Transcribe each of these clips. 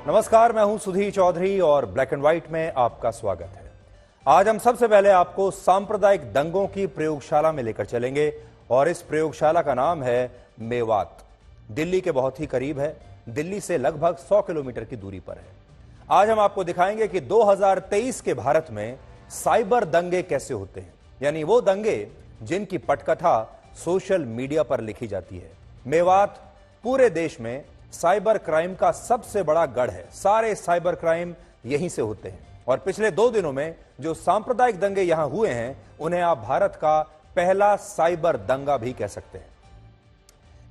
नमस्कार, मैं हूं सुधीर चौधरी और ब्लैक एंड व्हाइट में आपका स्वागत है। आज हम सबसे पहले आपको सांप्रदायिक दंगों की प्रयोगशाला में लेकर चलेंगे और इस प्रयोगशाला का नाम है मेवात। दिल्ली के बहुत ही करीब है, दिल्ली से लगभग 100 किलोमीटर की दूरी पर है। आज हम आपको दिखाएंगे कि 2023 के भारत में साइबर दंगे कैसे होते हैं, यानी वो दंगे जिनकी पटकथा सोशल मीडिया पर लिखी जाती है। मेवात पूरे देश में साइबर क्राइम का सबसे बड़ा गढ़ है। सारे साइबर क्राइम यहीं से होते हैं और पिछले 2 दिनों में जो सांप्रदायिक दंगे यहां हुए हैं, उन्हें आप भारत का पहला साइबर दंगा भी कह सकते हैं।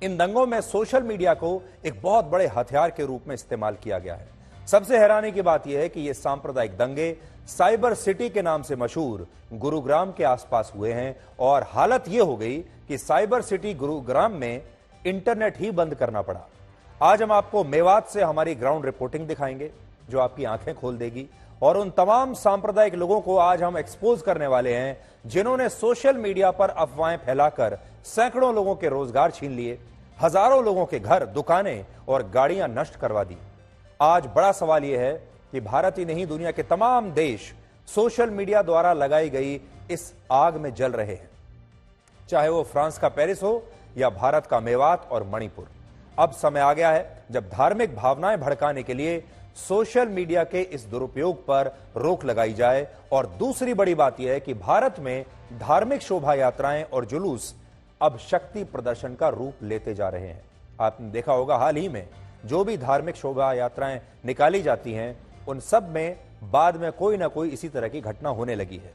इन दंगों में सोशल मीडिया को एक बहुत बड़े हथियार के रूप में इस्तेमाल किया गया है। सबसे हैरानी की बात यह है कि ये सांप्रदायिक दंगे साइबर सिटी के नाम से मशहूर गुरुग्राम के आसपास हुए हैं और हालत यह हो गई कि साइबर सिटी गुरुग्राम में इंटरनेट ही बंद करना पड़ा। आज हम आपको मेवात से हमारी ग्राउंड रिपोर्टिंग दिखाएंगे जो आपकी आंखें खोल देगी और उन तमाम सांप्रदायिक लोगों को आज हम एक्सपोज करने वाले हैं जिन्होंने सोशल मीडिया पर अफवाहें फैलाकर सैकड़ों लोगों के रोजगार छीन लिए, हजारों लोगों के घर, दुकानें और गाड़ियां नष्ट करवा दी। आज बड़ा सवाल यह है कि भारत ही नहीं, दुनिया के तमाम देश सोशल मीडिया द्वारा लगाई गई इस आग में जल रहे हैं, चाहे वो फ्रांस का पेरिस हो या भारत का मेवात और मणिपुर। अब समय आ गया है जब धार्मिक भावनाएं भड़काने के लिए सोशल मीडिया के इस दुरुपयोग पर रोक लगाई जाए। और दूसरी बड़ी बात यह है कि भारत में धार्मिक शोभा यात्राएं और जुलूस अब शक्ति प्रदर्शन का रूप लेते जा रहे हैं। आपने देखा होगा हाल ही में जो भी धार्मिक शोभा यात्राएं निकाली जाती हैं, उन सब में बाद में कोई ना कोई इसी तरह की घटना होने लगी है।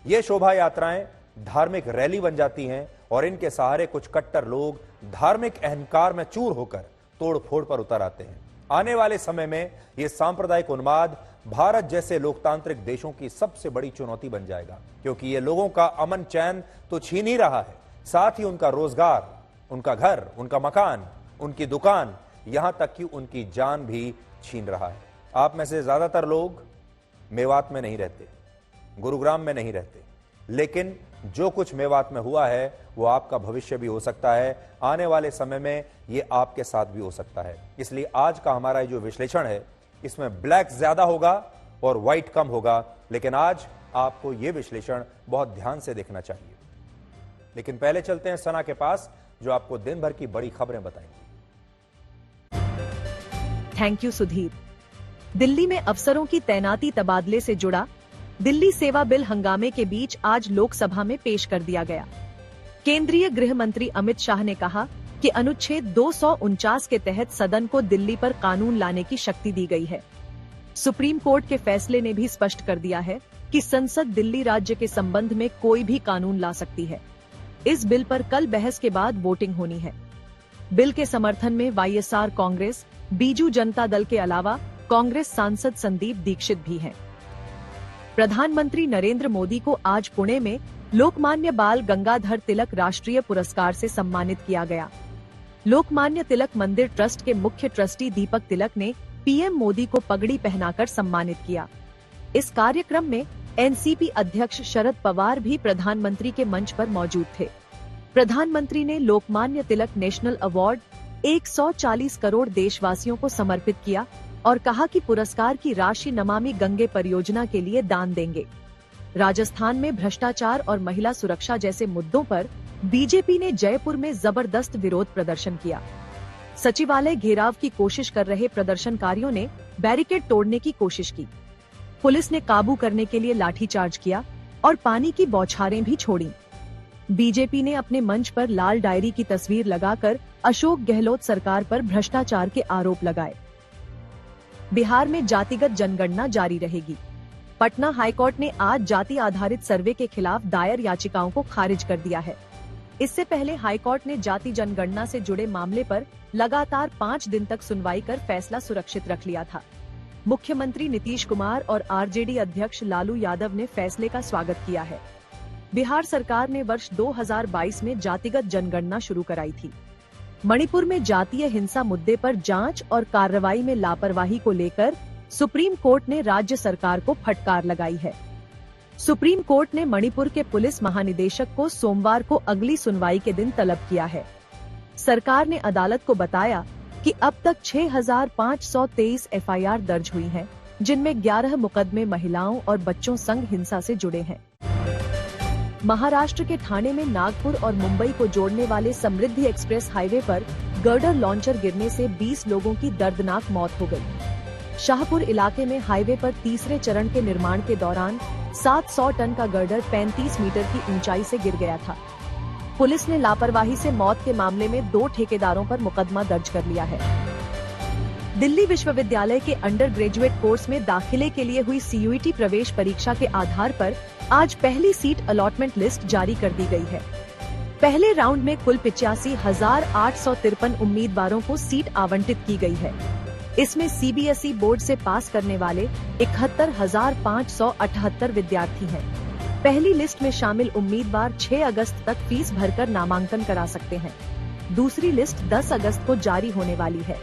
ये शोभा यात्राएं धार्मिक रैली बन जाती हैं और इनके सहारे कुछ कट्टर लोग धार्मिक अहंकार में चूर होकर तोड़फोड़ पर उतर आते हैं। आने वाले समय में यह सांप्रदायिक उन्माद भारत जैसे लोकतांत्रिक देशों की सबसे बड़ी चुनौती बन जाएगा, क्योंकि यह लोगों का अमन चैन तो छीन ही रहा है, साथ ही उनका रोजगार, उनका घर, उनका मकान, उनकी दुकान, यहां तक कि उनकी जान भी छीन रहा है। आप में से ज्यादातर लोग मेवात में नहीं रहते, गुरुग्राम में नहीं रहते, लेकिन जो कुछ मेवात में हुआ है वो आपका भविष्य भी हो सकता है। आने वाले समय में ये आपके साथ भी हो सकता है। इसलिए आज का हमारा जो विश्लेषण है, इसमें ब्लैक ज्यादा होगा और व्हाइट कम होगा, लेकिन आज आपको यह विश्लेषण बहुत ध्यान से देखना चाहिए। लेकिन पहले चलते हैं सना के पास, जो आपको दिन भर की बड़ी खबरें बताएंगी। Thank you Sudhir. दिल्ली में अफसरों की तैनाती तबादले से जुड़ा दिल्ली सेवा बिल हंगामे के बीच आज लोकसभा में पेश कर दिया गया। केंद्रीय गृह मंत्री अमित शाह ने कहा कि अनुच्छेद 249 के तहत सदन को दिल्ली पर कानून लाने की शक्ति दी गई है। सुप्रीम कोर्ट के फैसले ने भी स्पष्ट कर दिया है कि संसद दिल्ली राज्य के संबंध में कोई भी कानून ला सकती है। इस बिल पर कल बहस के बाद वोटिंग होनी है। बिल के समर्थन में वाईएसआर कांग्रेस, बीजू जनता दल के अलावा कांग्रेस सांसद संदीप दीक्षित भी हैं। प्रधानमंत्री नरेंद्र मोदी को आज पुणे में लोकमान्य बाल गंगाधर तिलक राष्ट्रीय पुरस्कार से सम्मानित किया गया। लोकमान्य तिलक मंदिर ट्रस्ट के मुख्य ट्रस्टी दीपक तिलक ने पीएम मोदी को पगड़ी पहनाकर सम्मानित किया। इस कार्यक्रम में एनसीपी अध्यक्ष शरद पवार भी प्रधानमंत्री के मंच पर मौजूद थे। प्रधानमंत्री ने लोकमान्य तिलक नेशनल अवार्ड 140 करोड़ देशवासियों को समर्पित किया और कहा कि पुरस्कार की राशि नमामि गंगे परियोजना के लिए दान देंगे। राजस्थान में भ्रष्टाचार और महिला सुरक्षा जैसे मुद्दों पर बीजेपी ने जयपुर में जबरदस्त विरोध प्रदर्शन किया। सचिवालय घेराव की कोशिश कर रहे प्रदर्शनकारियों ने बैरिकेड तोड़ने की कोशिश की। पुलिस ने काबू करने के लिए लाठीचार्ज किया और पानी की बौछारें भी छोड़ी। बीजेपी ने अपने मंच पर लाल डायरी की तस्वीर लगाकर अशोक गहलोत सरकार पर भ्रष्टाचार के आरोप लगाए। बिहार में जातिगत जनगणना जारी रहेगी। पटना हाईकोर्ट ने आज जाति आधारित सर्वे के खिलाफ दायर याचिकाओं को खारिज कर दिया है। इससे पहले हाईकोर्ट ने जाति जनगणना से जुड़े मामले पर लगातार 5 दिन तक सुनवाई कर फैसला सुरक्षित रख लिया था। मुख्यमंत्री नीतीश कुमार और आरजेडी अध्यक्ष लालू यादव ने फैसले का स्वागत किया है। बिहार सरकार ने वर्ष 2022 में जातिगत जनगणना शुरू कराई थी। मणिपुर में जातीय हिंसा मुद्दे पर जांच और कार्रवाई में लापरवाही को लेकर सुप्रीम कोर्ट ने राज्य सरकार को फटकार लगाई है। सुप्रीम कोर्ट ने मणिपुर के पुलिस महानिदेशक को सोमवार को अगली सुनवाई के दिन तलब किया है। सरकार ने अदालत को बताया कि अब तक 6,523 एफआईआर दर्ज हुई हैं, जिनमें 11 मुकदमे महिलाओं और बच्चों संग हिंसा से जुड़े हैं। महाराष्ट्र के ठाणे में नागपुर और मुंबई को जोड़ने वाले समृद्धि एक्सप्रेस हाईवे पर गर्डर लॉन्चर गिरने से 20 लोगों की दर्दनाक मौत हो गई। शाहपुर इलाके में हाईवे पर तीसरे चरण के निर्माण के दौरान 700 टन का गर्डर 35 मीटर की ऊंचाई से गिर गया था। पुलिस ने लापरवाही से मौत के मामले में 2 ठेकेदारों पर मुकदमा दर्ज कर लिया है। दिल्ली विश्वविद्यालय के अंडर ग्रेजुएट कोर्स में दाखिले के लिए हुई सीयूईटी प्रवेश परीक्षा के आधार पर आज पहली सीट अलॉटमेंट लिस्ट जारी कर दी गई है। पहले राउंड में कुल 85,853 उम्मीदवारों को सीट आवंटित की गई है। इसमें सीबीएसई बोर्ड से पास करने वाले 71,578 विद्यार्थी हैं। पहली लिस्ट में शामिल उम्मीदवार 6 अगस्त तक फीस भरकर नामांकन करा सकते हैं। दूसरी लिस्ट 10 अगस्त को जारी होने वाली है।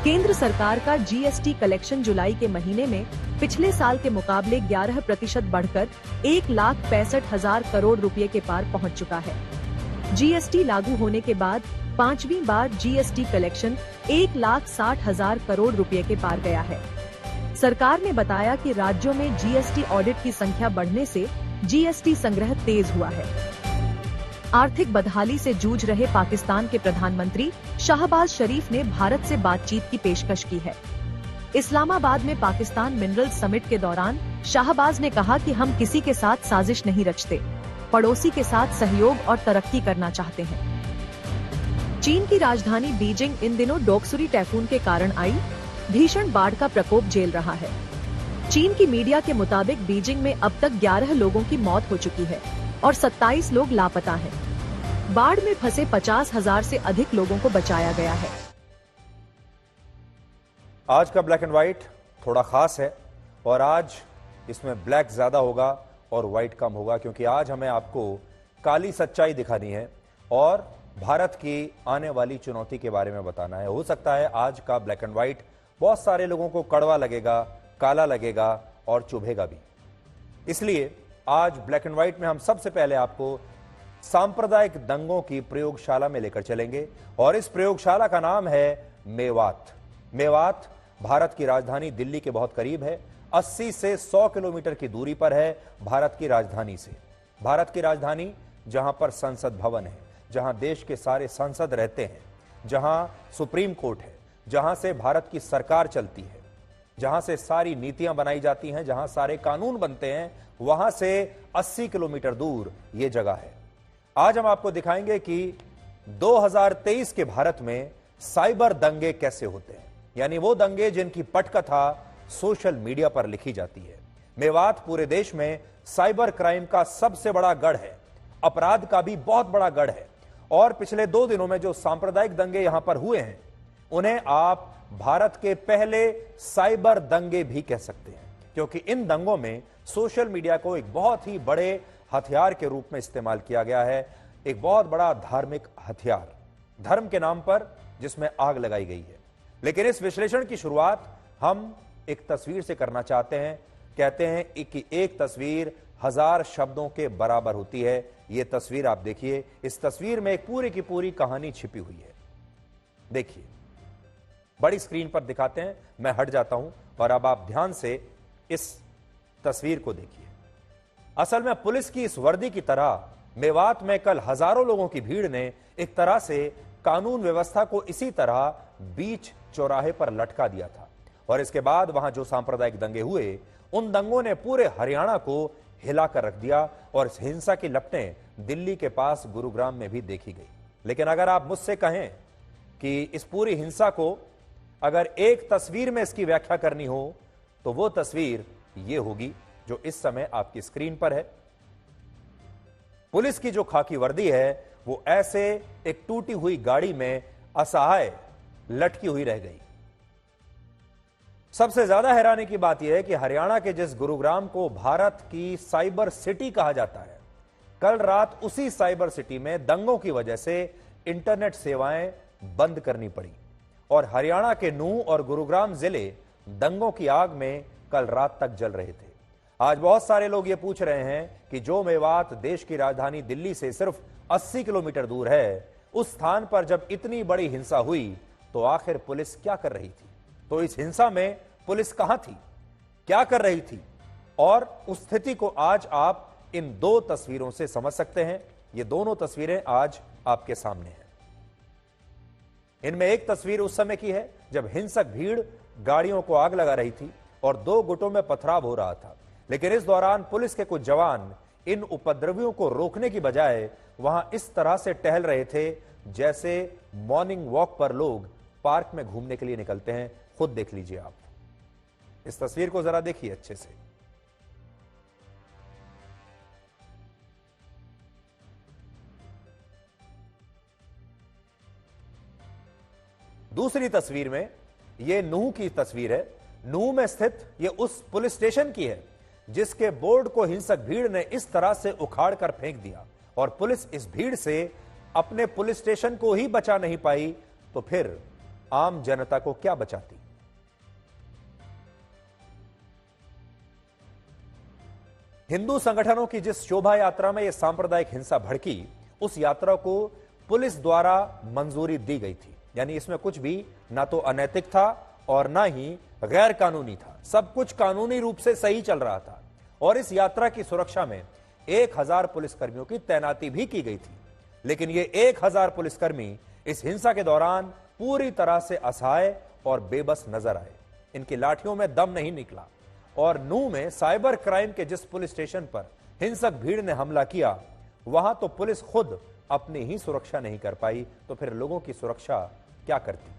केंद्र सरकार का जीएसटी कलेक्शन जुलाई के महीने में पिछले साल के मुकाबले 11% बढ़कर 1,65,000 करोड़ रुपए के पार पहुंच चुका है। जीएसटी लागू होने के बाद 5वीं बार जीएसटी कलेक्शन 1,60,000 करोड़ रुपए के पार गया है। सरकार ने बताया कि राज्यों में जीएसटी ऑडिट की संख्या बढ़ने से जीएसटी संग्रह तेज हुआ है। आर्थिक बदहाली से जूझ रहे पाकिस्तान के प्रधानमंत्री शाहबाज शरीफ ने भारत से बातचीत की पेशकश की है। इस्लामाबाद में पाकिस्तान मिनरल समिट के दौरान शाहबाज ने कहा कि हम किसी के साथ साजिश नहीं रचते, पड़ोसी के साथ सहयोग और तरक्की करना चाहते हैं। चीन की राजधानी बीजिंग इन दिनों डोकसुरी टाइफून के कारण आई भीषण बाढ़ का प्रकोप झेल रहा है। चीन की मीडिया के मुताबिक बीजिंग में अब तक 11 लोगों की मौत हो चुकी है और 27 लोग लापता हैं। बाढ़ में फंसे 50,000 से अधिक लोगों को बचाया गया है। आज का ब्लैक एंड व्हाइट थोड़ा खास है और आज इसमें ब्लैक ज्यादा होगा और व्हाइट कम होगा, क्योंकि आज हमें आपको काली सच्चाई दिखानी है और भारत की आने वाली चुनौती के बारे में बताना है। हो सकता है आज का ब्लैक एंड व्हाइट बहुत सारे लोगों को कड़वा लगेगा, काला लगेगा और चुभेगा भी। इसलिए आज ब्लैक एंड व्हाइट में हम सबसे पहले आपको सांप्रदायिक दंगों की प्रयोगशाला में लेकर चलेंगे और इस प्रयोगशाला का नाम है मेवात। मेवात भारत की राजधानी दिल्ली के बहुत करीब है। 80 से 100 किलोमीटर की दूरी पर है भारत की राजधानी से। भारत की राजधानी जहां पर संसद भवन है, जहां देश के सारे सांसद रहते हैं, जहां सुप्रीम कोर्ट है, जहां से भारत की सरकार चलती है, जहां से सारी नीतियां बनाई जाती हैं, जहां सारे कानून बनते हैं, वहां से 80 किलोमीटर दूर यह जगह है। आज हम आपको दिखाएंगे कि 2023 के भारत में साइबर दंगे कैसे होते हैं, यानी वो दंगे जिनकी पटकथा सोशल मीडिया पर लिखी जाती है। मेवात पूरे देश में साइबर क्राइम का सबसे बड़ा गढ़ है, अपराध का भी बहुत बड़ा गढ़ है और पिछले 2 दिनों में जो सांप्रदायिक दंगे यहां पर हुए हैं उन्हें आप भारत के पहले साइबर दंगे भी कह सकते हैं, क्योंकि इन दंगों में सोशल मीडिया को एक बहुत ही बड़े हथियार के रूप में इस्तेमाल किया गया है। एक बहुत बड़ा धार्मिक हथियार, धर्म के नाम पर जिसमें आग लगाई गई है। लेकिन इस विश्लेषण की शुरुआत हम एक तस्वीर से करना चाहते हैं। कहते हैं कि एक तस्वीर 1000 शब्दों के बराबर होती है। यह तस्वीर आप देखिए, इस तस्वीर में एक पूरी की पूरी कहानी छिपी हुई है। देखिए, बड़ी स्क्रीन पर दिखाते हैं, मैं हट जाता हूं और अब आप ध्यान से इस तस्वीर को देखिए। असल में पुलिस की इस वर्दी की तरह मेवात में कल हजारों लोगों की भीड़ ने एक तरह से कानून व्यवस्था को इसी तरह बीच चौराहे पर लटका दिया था और इसके बाद वहां जो सांप्रदायिक दंगे हुए, उन दंगों ने पूरे हरियाणा को हिलाकर रख दिया और इस हिंसा की लपटें दिल्ली के पास गुरुग्राम में भी देखी गई। लेकिन अगर आप मुझसे कहें कि इस पूरी हिंसा को अगर एक तस्वीर में इसकी व्याख्या करनी हो तो वो तस्वीर ये होगी जो इस समय आपकी स्क्रीन पर है। पुलिस की जो खाकी वर्दी है वो ऐसे एक टूटी हुई गाड़ी में असहाय लटकी हुई रह गई। सबसे ज्यादा हैरानी की बात यह है कि हरियाणा के जिस गुरुग्राम को भारत की साइबर सिटी कहा जाता है, कल रात उसी साइबर सिटी में दंगों की वजह से इंटरनेट सेवाएं बंद करनी पड़ी और हरियाणा के नूंह और गुरुग्राम जिले दंगों की आग में कल रात तक जल रहे थे। आज बहुत सारे लोग ये पूछ रहे हैं कि जो मेवात देश की राजधानी दिल्ली से सिर्फ 80 किलोमीटर दूर है, उस स्थान पर जब इतनी बड़ी हिंसा हुई तो आखिर पुलिस क्या कर रही थी? तो इस हिंसा में पुलिस कहां थी, क्या कर रही थी? और उस स्थिति को आज आप इन दो तस्वीरों से समझ सकते हैं। ये दोनों तस्वीरें आज आपके सामने हैं। इनमें एक तस्वीर उस समय की है जब हिंसक भीड़ गाड़ियों को आग लगा रही थी और दो गुटों में पथराव हो रहा था, लेकिन इस दौरान पुलिस के कुछ जवान इन उपद्रवियों को रोकने की बजाय वहां इस तरह से टहल रहे थे जैसे मॉर्निंग वॉक पर लोग पार्क में घूमने के लिए निकलते हैं। खुद देख लीजिए आप इस तस्वीर को, जरा देखिए अच्छे से। दूसरी तस्वीर में यह नूह की तस्वीर है। नूह में स्थित यह उस पुलिस स्टेशन की है जिसके बोर्ड को हिंसक भीड़ ने इस तरह से उखाड़ कर फेंक दिया और पुलिस इस भीड़ से अपने पुलिस स्टेशन को ही बचा नहीं पाई तो फिर आम जनता को क्या बचाती? हिंदू संगठनों की जिस शोभा यात्रा में यह सांप्रदायिक हिंसा भड़की, उस यात्रा को पुलिस द्वारा मंजूरी दी गई थी। यानी इसमें कुछ भी ना तो अनैतिक था और ना ही गैर कानूनी था, सब कुछ कानूनी रूप से सही चल रहा था। और इस यात्रा की सुरक्षा में 1000 पुलिसकर्मियों की तैनाती भी की गई थी। लेकिन ये 1000 पुलिसकर्मी इस हिंसा के दौरान पूरी तरह से असहाय और बेबस नजर आए। इनकी लाठियों में दम नहीं निकला। और नूह में साइबर क्राइम के जिस पुलिस स्टेशन पर हिंसक भीड़ ने हमला किया, वहां तो पुलिस खुद अपनी ही सुरक्षा नहीं कर पाई, तो फिर लोगों की सुरक्षा क्या करती?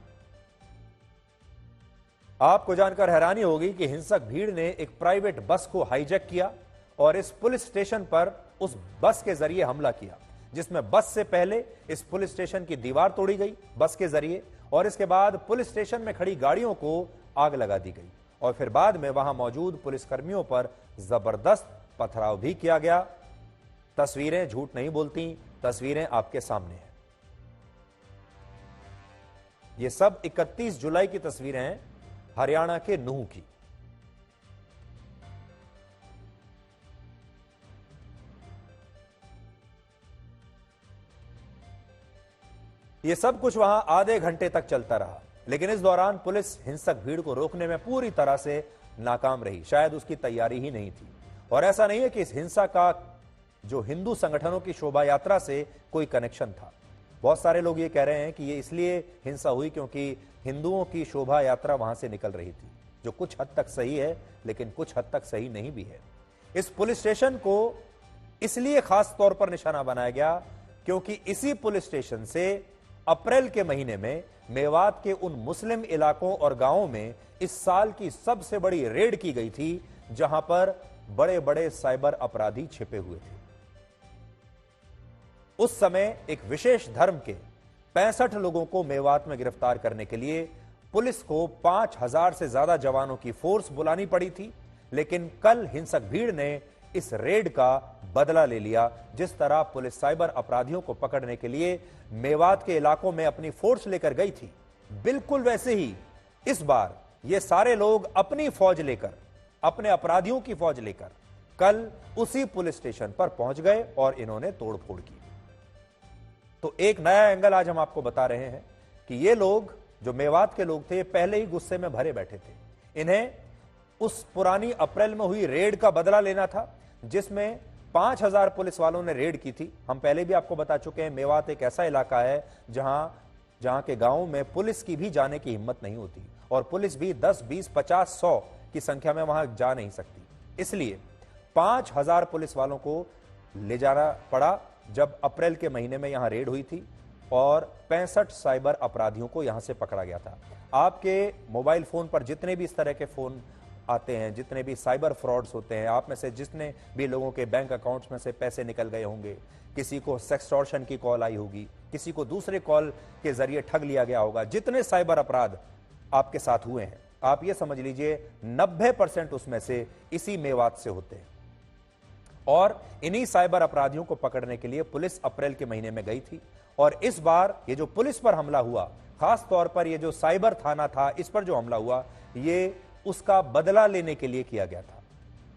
आपको जानकर हैरानी होगी कि हिंसक भीड़ ने एक प्राइवेट बस को हाईजैक किया और इस पुलिस स्टेशन पर उस बस के जरिए हमला किया, जिसमें बस से पहले इस पुलिस स्टेशन की दीवार तोड़ी गई बस के जरिए और इसके बाद पुलिस स्टेशन में खड़ी गाड़ियों को आग लगा दी गई और फिर बाद में वहां मौजूद पुलिसकर्मियों पर जबरदस्त पथराव भी किया गया। तस्वीरें झूठ नहीं बोलती, तस्वीरें आपके सामने हैं। ये सब 31 जुलाई की तस्वीरें हैं हरियाणा के नूह की। ये सब कुछ वहां आधे घंटे तक चलता रहा, लेकिन इस दौरान पुलिस हिंसक भीड़ को रोकने में पूरी तरह से नाकाम रही। शायद उसकी तैयारी ही नहीं थी। और ऐसा नहीं है कि इस हिंसा का जो हिंदू संगठनों की शोभा यात्रा से कोई कनेक्शन था। बहुत सारे लोग ये कह रहे हैं कि ये इसलिए हिंसा हुई क्योंकि हिंदुओं की शोभा यात्रा वहां से निकल रही थी, जो कुछ हद तक सही है लेकिन कुछ हद तक सही नहीं भी है। इस पुलिस स्टेशन को इसलिए खास तौर पर निशाना बनाया गया क्योंकि इसी पुलिस स्टेशन से अप्रैल के महीने में मेवात के उन मुस्लिम इलाकों और गांवों में इस साल की सबसे बड़ी रेड की गई थी, जहां पर बड़े बड़े साइबर अपराधी छिपे हुए थे। उस समय एक विशेष धर्म के 65 लोगों को मेवात में गिरफ्तार करने के लिए पुलिस को 5000 से ज्यादा जवानों की फोर्स बुलानी पड़ी थी। लेकिन कल हिंसक भीड़ ने इस रेड का बदला ले लिया। जिस तरह पुलिस साइबर अपराधियों को पकड़ने के लिए मेवात के इलाकों में अपनी फोर्स लेकर गई थी, बिल्कुल वैसे ही इस बार ये सारे लोग अपनी फौज लेकर, अपने अपराधियों की फौज लेकर कल उसी पुलिस स्टेशन पर पहुंच गए और इन्होंने तोड़फोड़ की। तो एक नया एंगल आज हम आपको बता रहे हैं कि ये लोग जो मेवात के लोग थे पहले ही गुस्से में भरे बैठे थे। इन्हें उस पुरानी अप्रैल में हुई रेड का बदला लेना था जिसमें 5000 पुलिस वालों ने रेड की थी। हम पहले भी आपको बता चुके हैं, मेवात एक ऐसा इलाका है जहां के गांवों में पुलिस की भी जाने की हिम्मत नहीं होती और पुलिस भी 10, 20, 50, 100 की संख्या में वहां जा नहीं सकती। इसलिए 5000 पुलिस वालों को ले जाना पड़ा जब अप्रैल के महीने में यहां रेड हुई थी और 65 साइबर अपराधियों को यहां से पकड़ा गया था। आपके मोबाइल फोन पर जितने भी इस तरह के फोन आते हैं, जितने भी साइबर फ्रॉड्स होते हैं, आप में से जितने भी लोगों के बैंक अकाउंट्स में से पैसे निकल गए होंगे, किसी को सेक्सटॉर्शन की कॉल आई होगी, किसी को दूसरे कॉल के जरिए ठग लिया गया होगा, जितने साइबर अपराध आपके साथ हुए हैं, आप ये समझ लीजिए 90% उसमें से इसी मेवात से होते हैं। और इन्हीं साइबर अपराधियों को पकड़ने के लिए पुलिस अप्रैल के महीने में गई थी और इस बार ये जो पुलिस पर हमला हुआ, खास तौर पर ये जो साइबर थाना था, इस पर जो हमला हुआ, ये उसका बदला लेने के लिए किया गया था।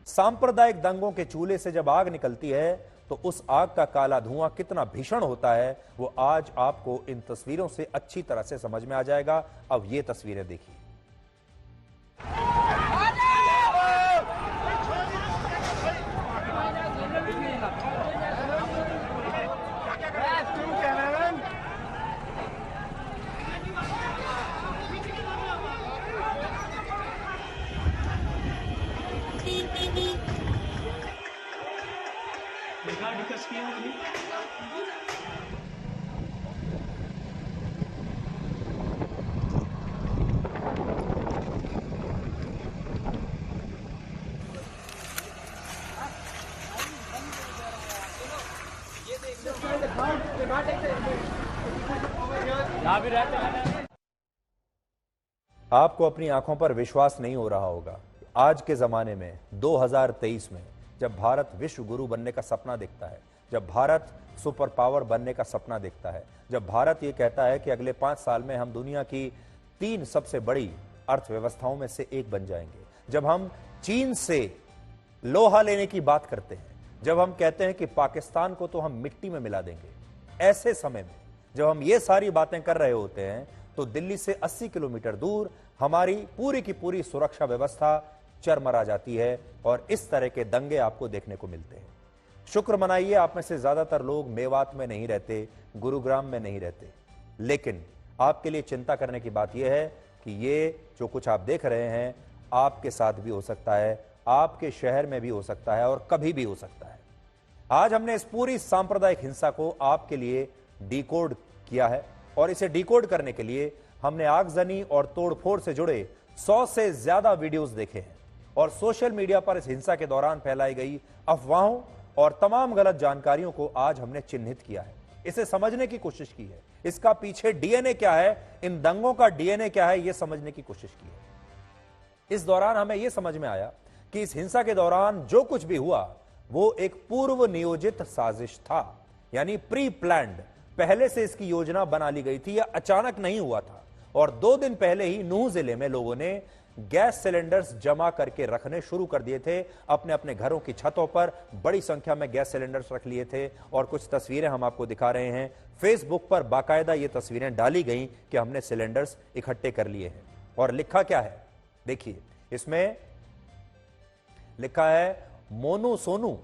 सांप्रदायिक दंगों के चूल्हे से जब आग निकलती है तो उस आग का काला धुआं कितना भीषण होता है वो आज आपको इन तस्वीरों से अच्छी तरह से समझ में आ जाएगा। अब ये तस्वीरें देखिए। आपको अपनी आंखों पर विश्वास नहीं हो रहा होगा। आज के जमाने में 2023 में जब भारत विश्व गुरु बनने का सपना देखता है, जब भारत सुपर पावर बनने का सपना देखता है, जब भारत ये कहता है कि अगले 5 साल में हम दुनिया की 3 सबसे बड़ी अर्थव्यवस्थाओं में से एक बन जाएंगे, जब हम चीन से लोहा लेने की बात करते हैं, जब हम कहते हैं कि पाकिस्तान को तो हम मिट्टी में मिला देंगे, ऐसे समय में जब हम ये सारी बातें कर रहे होते हैं तो दिल्ली से 80 किलोमीटर दूर हमारी पूरी की पूरी सुरक्षा व्यवस्था चरमरा जाती है और इस तरह के दंगे आपको देखने को मिलते हैं। शुक्र मनाइए, आप में से ज्यादातर लोग मेवात में नहीं रहते, गुरुग्राम में नहीं रहते, लेकिन आपके लिए चिंता करने की बात यह है कि ये जो कुछ आप देख रहे हैं आपके साथ भी हो सकता है, आपके शहर में भी हो सकता है और कभी भी हो सकता है। आज हमने इस पूरी सांप्रदायिक हिंसा को आपके लिए डिकोड किया है और इसे डिकोड करने के लिए हमने आगजनी और तोड़फोड़ से जुड़े 100 से ज्यादा वीडियोस देखे हैं और सोशल मीडिया पर इस हिंसा के दौरान फैलाई गई अफवाहों और तमाम गलत जानकारियों को आज हमने चिन्हित किया है, इसे समझने की कोशिश की है, इसका पीछे डीएनए क्या है, इन दंगों का डीएनए क्या है, यह समझने की कोशिश की है। इस दौरान हमें यह समझ में आया कि इस हिंसा के दौरान जो कुछ भी हुआ वो एक पूर्व नियोजित साजिश था, यानी प्री प्लान्ड, पहले से इसकी योजना बना ली गई थी, यह अचानक नहीं हुआ था। और 2 दिन पहले ही नूह जिले में लोगों ने गैस सिलेंडर्स जमा करके रखने शुरू कर दिए थे, अपने अपने घरों की छतों पर बड़ी संख्या में गैस सिलेंडर्स रख लिए थे और कुछ तस्वीरें हम आपको दिखा रहे हैं। फेसबुक पर बाकायदा ये तस्वीरें डाली गई कि हमने सिलेंडर्स इकट्ठे कर लिए हैं। और लिखा क्या है देखिए, इसमें लिखा है, मोनू सोनू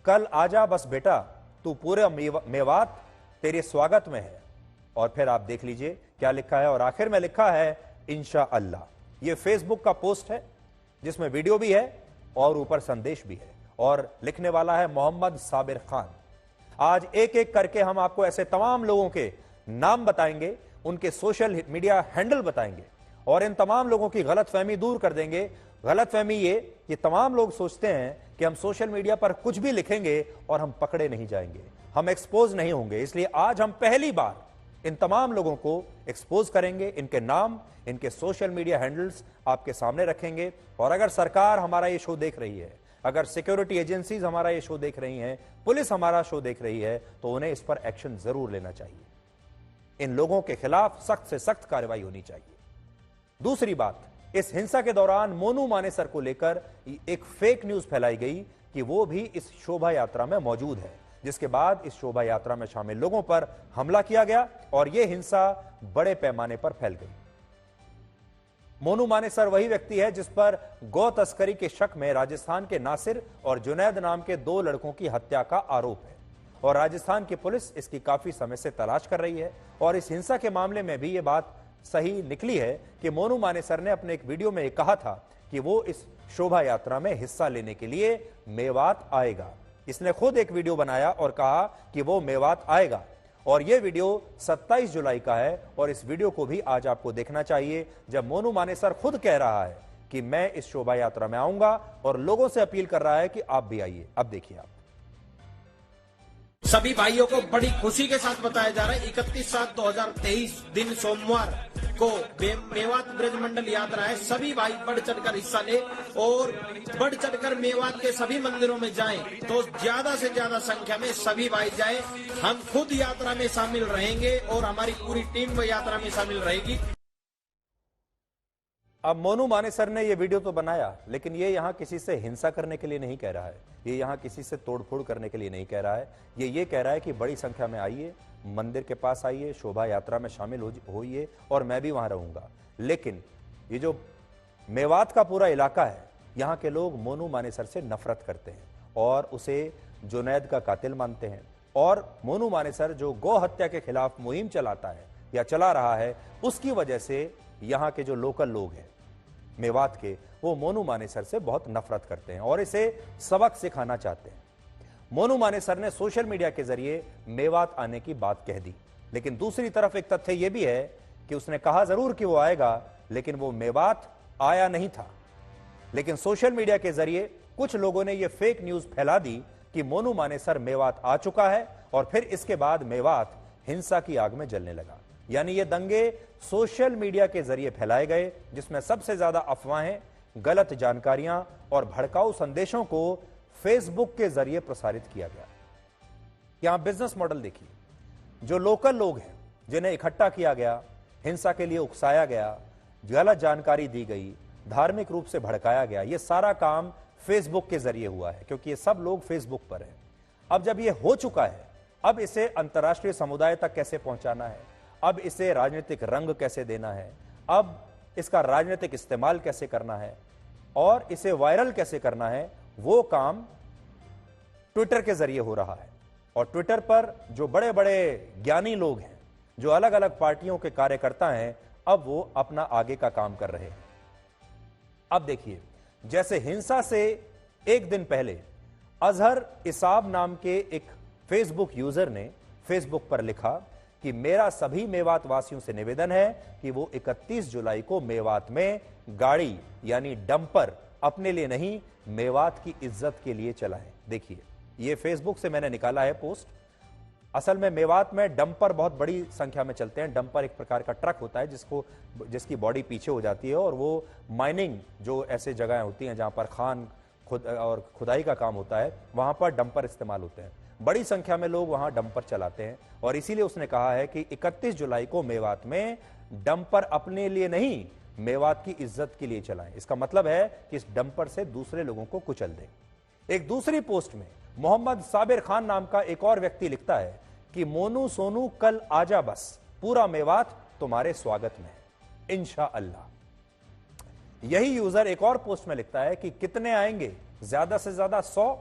कल आजा बस बेटा, तू पूरे मेवात तेरे स्वागत में है। और फिर आप देख लीजिए क्या लिखा है और आखिर में लिखा है इंशाअल्लाह। यह फेसबुक का पोस्ट है जिसमें वीडियो भी है और ऊपर संदेश भी है और लिखने वाला है मोहम्मद साबिर खान। आज एक एक करके हम आपको ऐसे तमाम लोगों के नाम बताएंगे, उनके सोशल मीडिया हैंडल बताएंगे और इन तमाम लोगों की गलतफहमी दूर कर देंगे। गलतफहमी ये तमाम लोग सोचते हैं कि हम सोशल मीडिया पर कुछ भी लिखेंगे और हम पकड़े नहीं जाएंगे, हम एक्सपोज नहीं होंगे, इसलिए आज हम पहली बार इन तमाम लोगों को एक्सपोज करेंगे, इनके नाम, इनके सोशल मीडिया हैंडल्स आपके सामने रखेंगे। और अगर सरकार हमारा ये शो देख रही है, अगर सिक्योरिटी एजेंसीज हमारा ये शो देख रही हैं, पुलिस हमारा शो देख रही है, तो उन्हें इस पर एक्शन जरूर लेना चाहिए। इन लोगों के खिलाफ सख्त से सख्त कार्रवाई होनी चाहिए। दूसरी बात, इस हिंसा के दौरान मोनू मानेसर को लेकर एक फेक न्यूज फैलाई गई कि वो भी इस शोभा यात्रा में मौजूद है, जिसके बाद इस शोभा यात्रा में शामिल लोगों पर हमला किया गया और यह हिंसा बड़े पैमाने पर फैल गई। मोनू मानेसर वही व्यक्ति है जिस पर गौ तस्करी के शक में राजस्थान के नासिर और जुनैद नाम के 2 लड़कों की हत्या का आरोप है और राजस्थान की पुलिस इसकी काफी समय से तलाश कर रही है। और इस हिंसा के मामले में भी यह बात सही निकली है कि मोनू मानेसर ने अपने एक वीडियो में कहा था कि वो इस शोभा यात्रा में हिस्सा लेने के लिए मेवात आएगा। इसने खुद एक वीडियो बनाया और कहा कि वो मेवात आएगा और यह वीडियो 27 जुलाई का है और इस वीडियो को भी आज आपको देखना चाहिए, जब मोनू मानेसर खुद कह रहा है कि मैं इस शोभा यात्रा में आऊंगा और लोगों से अपील कर रहा है कि आप भी आइए। अब देखिए आप। सभी भाइयों को बड़ी खुशी के साथ बताया जा रहा है 31/7/2023 दिन सोमवार को मेवात ब्रजमंडल यात्रा है। सभी भाई बढ़ चढ़कर हिस्सा ले और बढ़ चढ़कर मेवात के सभी मंदिरों में जाएं, तो ज्यादा से ज्यादा संख्या में सभी भाई जाएं। हम खुद यात्रा में शामिल रहेंगे और हमारी पूरी टीम वो यात्रा में शामिल रहेगी। अब मोनू मानेसर ने ये वीडियो तो बनाया, लेकिन ये यहां किसी से हिंसा करने के लिए नहीं कह रहा है, ये यहां किसी से तोड़फोड़ करने के लिए नहीं कह रहा है। ये कह रहा है कि बड़ी संख्या में आइए, मंदिर के पास आइए, शोभा यात्रा में शामिल होइए और मैं भी वहां रहूंगा। लेकिन ये जो मेवात का पूरा इलाका है, यहां के लोग मोनू मानेसर से नफरत करते हैं और उसे जुनैद का कातिल मानते हैं। और मोनू मानेसर जो गौ हत्या के खिलाफ मुहिम चलाता है या चला रहा है, उसकी वजह से यहां के जो लोकल लोग हैं मेवात के, वो मोनू मानेसर से बहुत नफरत करते हैं और इसे सबक सिखाना चाहते हैं। मोनू मानेसर ने सोशल मीडिया के जरिए मेवात आने की बात कह दी, लेकिन दूसरी तरफ एक तथ्य यह भी है कि उसने कहा जरूर कि वो आएगा, लेकिन वो मेवात आया नहीं था। लेकिन सोशल मीडिया के जरिए कुछ लोगों ने यह फेक न्यूज फैला दी कि मोनू मानेसर मेवात आ चुका है और फिर इसके बाद मेवात हिंसा की आग में जलने लगा। यानी ये दंगे सोशल मीडिया के जरिए फैलाए गए, जिसमें सबसे ज्यादा अफवाहें, गलत जानकारियां और भड़काऊ संदेशों को फेसबुक के जरिए प्रसारित किया गया। यहां बिजनेस मॉडल देखिए, जो लोकल लोग हैं जिन्हें इकट्ठा किया गया, हिंसा के लिए उकसाया गया, गलत जानकारी दी गई, धार्मिक रूप से भड़काया गया, यह सारा काम फेसबुक के जरिए हुआ है, क्योंकि ये सब लोग फेसबुक पर हैं। अब जब यह हो चुका है, अब इसे अंतर्राष्ट्रीय समुदाय तक कैसे पहुंचाना है, अब इसे राजनीतिक रंग कैसे देना है, अब इसका राजनीतिक इस्तेमाल कैसे करना है और इसे वायरल कैसे करना है, वो काम ट्विटर के जरिए हो रहा है। और ट्विटर पर जो बड़े बड़े ज्ञानी लोग हैं, जो अलग अलग पार्टियों के कार्यकर्ता हैं, अब वो अपना आगे का काम कर रहे हैं। अब देखिए, जैसे हिंसा से एक दिन पहले अजहर इसाब नाम के एक फेसबुक यूजर ने फेसबुक पर लिखा कि मेरा सभी मेवात वासियों से निवेदन है कि वो 31 जुलाई को मेवात में गाड़ी यानी डंपर अपने लिए नहीं, मेवात की इज्जत के लिए चलाएं। देखिए, ये फेसबुक से मैंने निकाला है पोस्ट। असल में मेवात में डंपर बहुत बड़ी संख्या में चलते हैं। डंपर एक प्रकार का ट्रक होता है जिसकी बॉडी पीछे हो जाती है और वो माइनिंग, जो ऐसे जगह होती हैं जहां पर खान और खुदाई का काम होता है, वहां पर डंपर इस्तेमाल होते हैं। बड़ी संख्या में लोग वहां डंपर चलाते हैं और इसीलिए उसने कहा है कि 31 जुलाई को मेवात में डंपर अपने लिए नहीं, मेवात की इज्जत के लिए चलाएं। इसका मतलब है कि इस डंपर से दूसरे लोगों को कुचल दें। एक दूसरी पोस्ट में मोहम्मद साबिर खान नाम का एक और व्यक्ति लिखता है कि मोनू सोनू कल आजा बस, पूरा मेवात तुम्हारे स्वागत में है इंशाअल्लाह। यही यूजर एक और पोस्ट में लिखता है कि कितने आएंगे, ज्यादा से ज्यादा 100,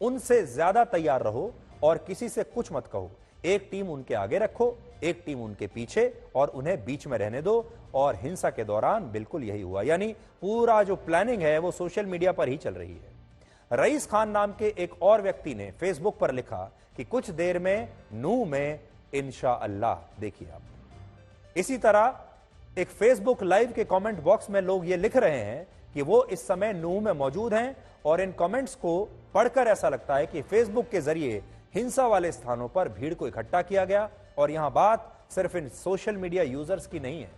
उनसे ज्यादा तैयार रहो और किसी से कुछ मत कहो। एक टीम उनके आगे रखो, एक टीम उनके पीछे और उन्हें बीच में रहने दो। और हिंसा के दौरान बिल्कुल यही हुआ, यानी पूरा जो प्लानिंग है वो सोशल मीडिया पर ही चल रही है। रईस खान नाम के एक और व्यक्ति ने फेसबुक पर लिखा कि कुछ देर में नूह में इंशाअल्लाह। देखिए आप, इसी तरह एक फेसबुक लाइव के कमेंट बॉक्स में लोग ये लिख रहे हैं कि वो इस समय नूह में मौजूद हैं और इन कमेंट्स को पढ़कर ऐसा लगता है कि फेसबुक के जरिए हिंसा वाले स्थानों पर भीड़ को इकट्ठा किया गया। और यहां बात सिर्फ इन सोशल मीडिया यूजर्स की नहीं है।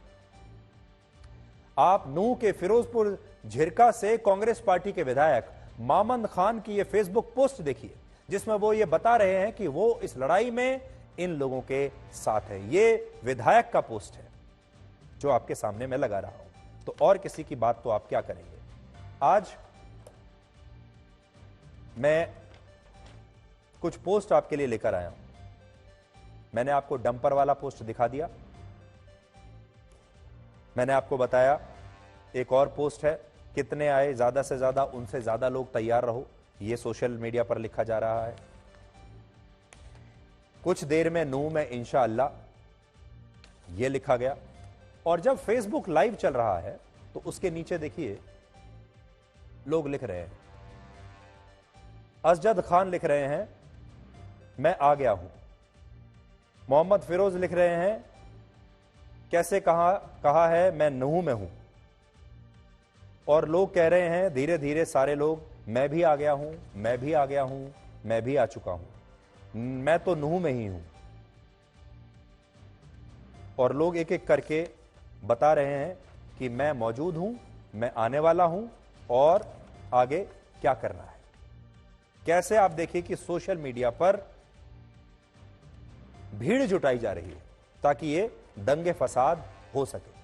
आप नूह के फिरोजपुर झिरका से कांग्रेस पार्टी के विधायक मामंद खान की यह फेसबुक पोस्ट देखिए, जिसमें वो ये बता रहे हैं कि वो इस लड़ाई में इन लोगों के साथ है। ये विधायक का पोस्ट है जो आपके सामने मैं लगा रहा हूं। तो और किसी की बात तो आप क्या करेंगे। आज मैं कुछ पोस्ट आपके लिए लेकर आया हूं। मैंने आपको डंपर वाला पोस्ट दिखा दिया, मैंने आपको बताया एक और पोस्ट है, कितने आए, ज्यादा से ज्यादा, उनसे ज्यादा लोग तैयार रहो, यह सोशल मीडिया पर लिखा जा रहा है। कुछ देर में नूह में इंशाअल्लाह, यह लिखा गया। और जब फेसबुक लाइव चल रहा है तो उसके नीचे देखिए लोग लिख रहे हैं। असजद खान लिख रहे हैं मैं आ गया हूं। मोहम्मद फिरोज लिख रहे हैं कैसे कहा है मैं नूह में हूं। और लोग कह रहे हैं धीरे धीरे सारे लोग, मैं भी आ गया हूं, मैं भी आ गया हूं, मैं भी आ चुका हूं, मैं तो नूह में ही हूं। और लोग एक एक करके बता रहे हैं कि मैं मौजूद हूं, मैं आने वाला हूं और आगे क्या करना है। कैसे आप देखिए कि सोशल मीडिया पर भीड़ जुटाई जा रही है ताकि ये दंगे फसाद हो सके।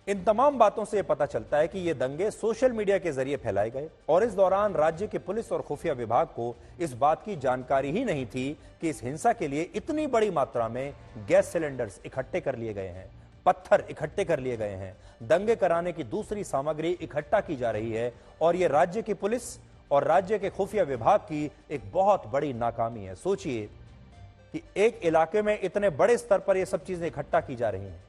इन तमाम बातों से यह पता चलता है कि ये दंगे सोशल मीडिया के जरिए फैलाए गए और इस दौरान राज्य की पुलिस और खुफिया विभाग को इस बात की जानकारी ही नहीं थी कि इस हिंसा के लिए इतनी बड़ी मात्रा में गैस सिलेंडर्स इकट्ठे कर लिए गए हैं, पत्थर इकट्ठे कर लिए गए हैं, दंगे कराने की दूसरी सामग्री इकट्ठा की जा रही है। और यह राज्य की पुलिस और राज्य के खुफिया विभाग की एक बहुत बड़ी नाकामी है। सोचिए कि एक इलाके में इतने बड़े स्तर पर यह सब चीजें इकट्ठा की जा रही हैं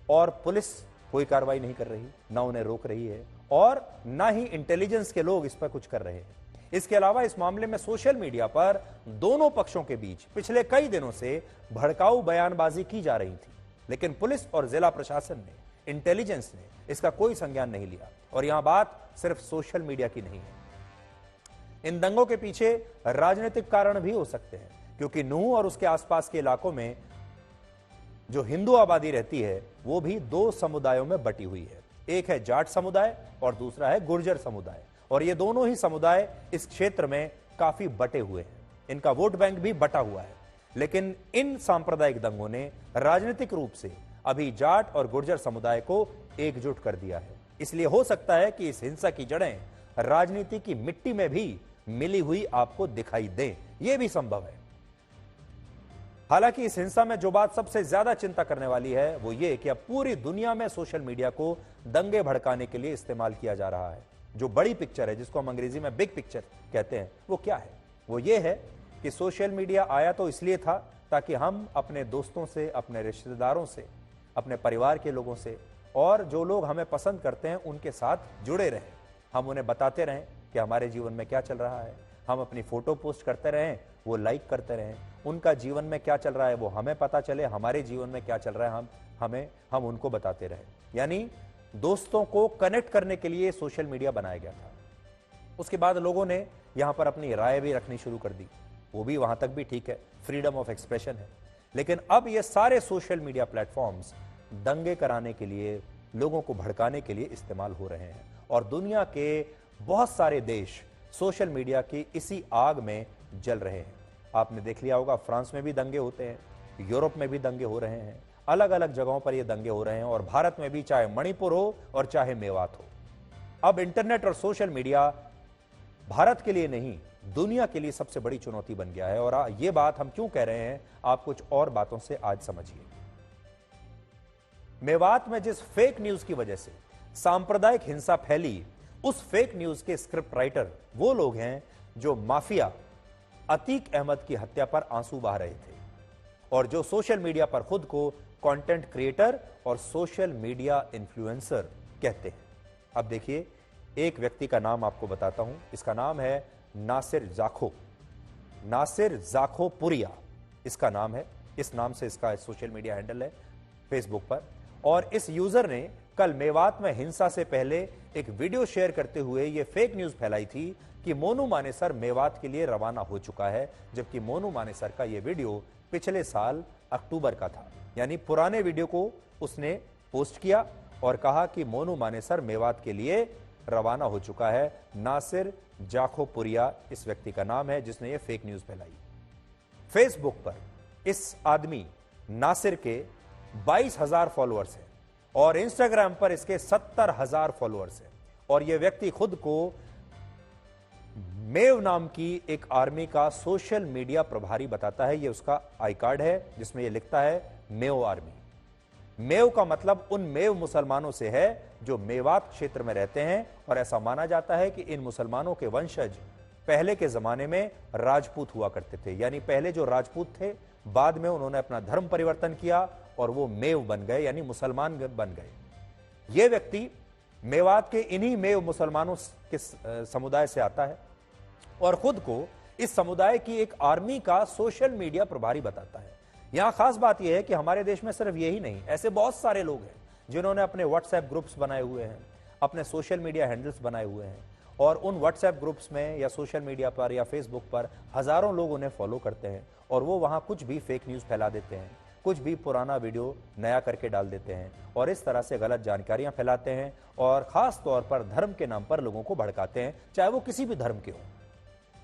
और पुलिस कोई कार्रवाई नहीं कर रही, ना उन्हें रोक रही है और ना ही इंटेलिजेंस के लोग इस पर कुछ कर रहे हैं। इसके अलावा इस मामले में सोशल मीडिया पर दोनों पक्षों के बीच पिछले कई दिनों से भड़काऊ बयानबाजी की जा रही थी, लेकिन पुलिस और जिला प्रशासन ने, इंटेलिजेंस ने इसका कोई संज्ञान नहीं लिया। और यहां बात सिर्फ सोशल मीडिया की नहीं है, इन दंगों के पीछे राजनीतिक कारण भी हो सकते हैं, क्योंकि नूह और उसके आसपास के इलाकों में जो हिंदू आबादी रहती है वो भी दो समुदायों में बटी हुई है। एक है जाट समुदाय और दूसरा है गुर्जर समुदाय, और ये दोनों ही समुदाय इस क्षेत्र में काफी बटे हुए हैं। इनका वोट बैंक भी बटा हुआ है। लेकिन इन सांप्रदायिक दंगों ने राजनीतिक रूप से अभी जाट और गुर्जर समुदाय को एकजुट कर दिया है। इसलिए हो सकता है कि इस हिंसा की जड़ें राजनीति की मिट्टी में भी मिली हुई आपको दिखाई दें, यह भी संभव है। हालांकि इस हिंसा में जो बात सबसे ज्यादा चिंता करने वाली है वो ये कि अब पूरी दुनिया में सोशल मीडिया को दंगे भड़काने के लिए इस्तेमाल किया जा रहा है। जो बड़ी पिक्चर है, जिसको हम अंग्रेजी में बिग पिक्चर कहते हैं, वो क्या है? वो ये है कि सोशल मीडिया आया तो इसलिए था ताकि हम अपने दोस्तों से, अपने रिश्तेदारों से, अपने परिवार के लोगों से और जो लोग हमें पसंद करते हैं उनके साथ जुड़े रहें। हम उन्हें बताते रहें कि हमारे जीवन में क्या चल रहा है। हम अपनी फोटो पोस्ट करते रहें, वो लाइक करते रहें। उनका जीवन में क्या चल रहा है वो हमें पता चले, हमारे जीवन में क्या चल रहा है हम उनको बताते रहें। यानी दोस्तों को कनेक्ट करने के लिए सोशल मीडिया बनाया गया था। उसके बाद लोगों ने यहां पर अपनी राय भी रखनी शुरू कर दी, वो भी वहां तक भी ठीक है, फ्रीडम ऑफ एक्सप्रेशन है। लेकिन अब ये सारे सोशल मीडिया प्लेटफॉर्म्स दंगे कराने के लिए, लोगों को भड़काने के लिए इस्तेमाल हो रहे हैं और दुनिया के बहुत सारे देश सोशल मीडिया की इसी आग में जल रहे हैं। आपने देख लिया होगा, फ्रांस में भी दंगे होते हैं, यूरोप में भी दंगे हो रहे हैं, अलग अलग जगहों पर ये दंगे हो रहे हैं और भारत में भी, चाहे मणिपुर हो और चाहे मेवात हो। अब इंटरनेट और सोशल मीडिया भारत के लिए नहीं, दुनिया के लिए सबसे बड़ी चुनौती बन गया है। और ये बात हम क्यों कह रहे हैं, आप कुछ और बातों से आज समझिए। मेवात में जिस फेक न्यूज की वजह से सांप्रदायिक हिंसा फैली, उस फेक न्यूज के स्क्रिप्ट राइटर वो लोग हैं जो माफिया अतीक अहमद की हत्या पर आंसू बहा रहे थे और जो सोशल मीडिया पर खुद को कंटेंट क्रिएटर और सोशल मीडिया इन्फ्लुएंसर कहते हैं। अब देखिए, एक व्यक्ति का नाम आपको बताता हूं। इसका नाम है नासिर जाखो पुरिया, इसका नाम है। इस नाम से इसका सोशल मीडिया हैंडल है फेसबुक पर। और इस यूजर ने कल मेवात में हिंसा से पहले एक वीडियो शेयर करते हुए यह फेक न्यूज फैलाई थी कि मोनू मानेसर मेवात के लिए रवाना हो चुका है, जबकि मोनू मानेसर का यह वीडियो पिछले साल अक्टूबर का था। यानी पुराने वीडियो को उसने पोस्ट किया और कहा कि मोनू मानेसर मेवात के लिए रवाना हो चुका है। नासिर जाखो पुरिया इस व्यक्ति का नाम है जिसने यह फेक न्यूज फैलाई। फेसबुक पर इस आदमी नासिर के 22,000 फॉलोअर्स हैं और इंस्टाग्राम पर इसके 70,000 फॉलोअर्स हैं। और यह व्यक्ति खुद को मेव नाम की एक आर्मी का सोशल मीडिया प्रभारी बताता है। यह उसका आई कार्ड है जिसमें यह लिखता है मेव आर्मी। मेव का मतलब उन मेव मुसलमानों से है जो मेवात क्षेत्र में रहते हैं और ऐसा माना जाता है कि इन मुसलमानों के वंशज पहले के जमाने में राजपूत हुआ करते थे। यानी पहले जो राजपूत थे, बाद में उन्होंने अपना धर्म परिवर्तन किया और वो मेव बन गए, यानी मुसलमान बन गए। ये व्यक्ति मेवात के इन्हीं मेव मुसलमानों के समुदाय से आता है और खुद को इस समुदाय की एक आर्मी का सोशल मीडिया प्रभारी बताता है। यहां खास बात यह है कि हमारे देश में सिर्फ यही नहीं, ऐसे बहुत सारे लोग हैं जिन्होंने अपने व्हाट्सएप ग्रुप्स बनाए हुए हैं, अपने सोशल मीडिया हैंडल्स बनाए हुए हैं और उन व्हाट्सएप ग्रुप्स में या सोशल मीडिया पर या फेसबुक पर हजारों लोग उन्हें फॉलो करते हैं और वो वहां कुछ भी फेक न्यूज फैला देते हैं, कुछ भी पुराना वीडियो नया करके डाल देते हैं और इस तरह से गलत जानकारियां फैलाते हैं और खास तौर पर धर्म के नाम पर लोगों को भड़काते हैं, चाहे वो किसी भी धर्म के हो।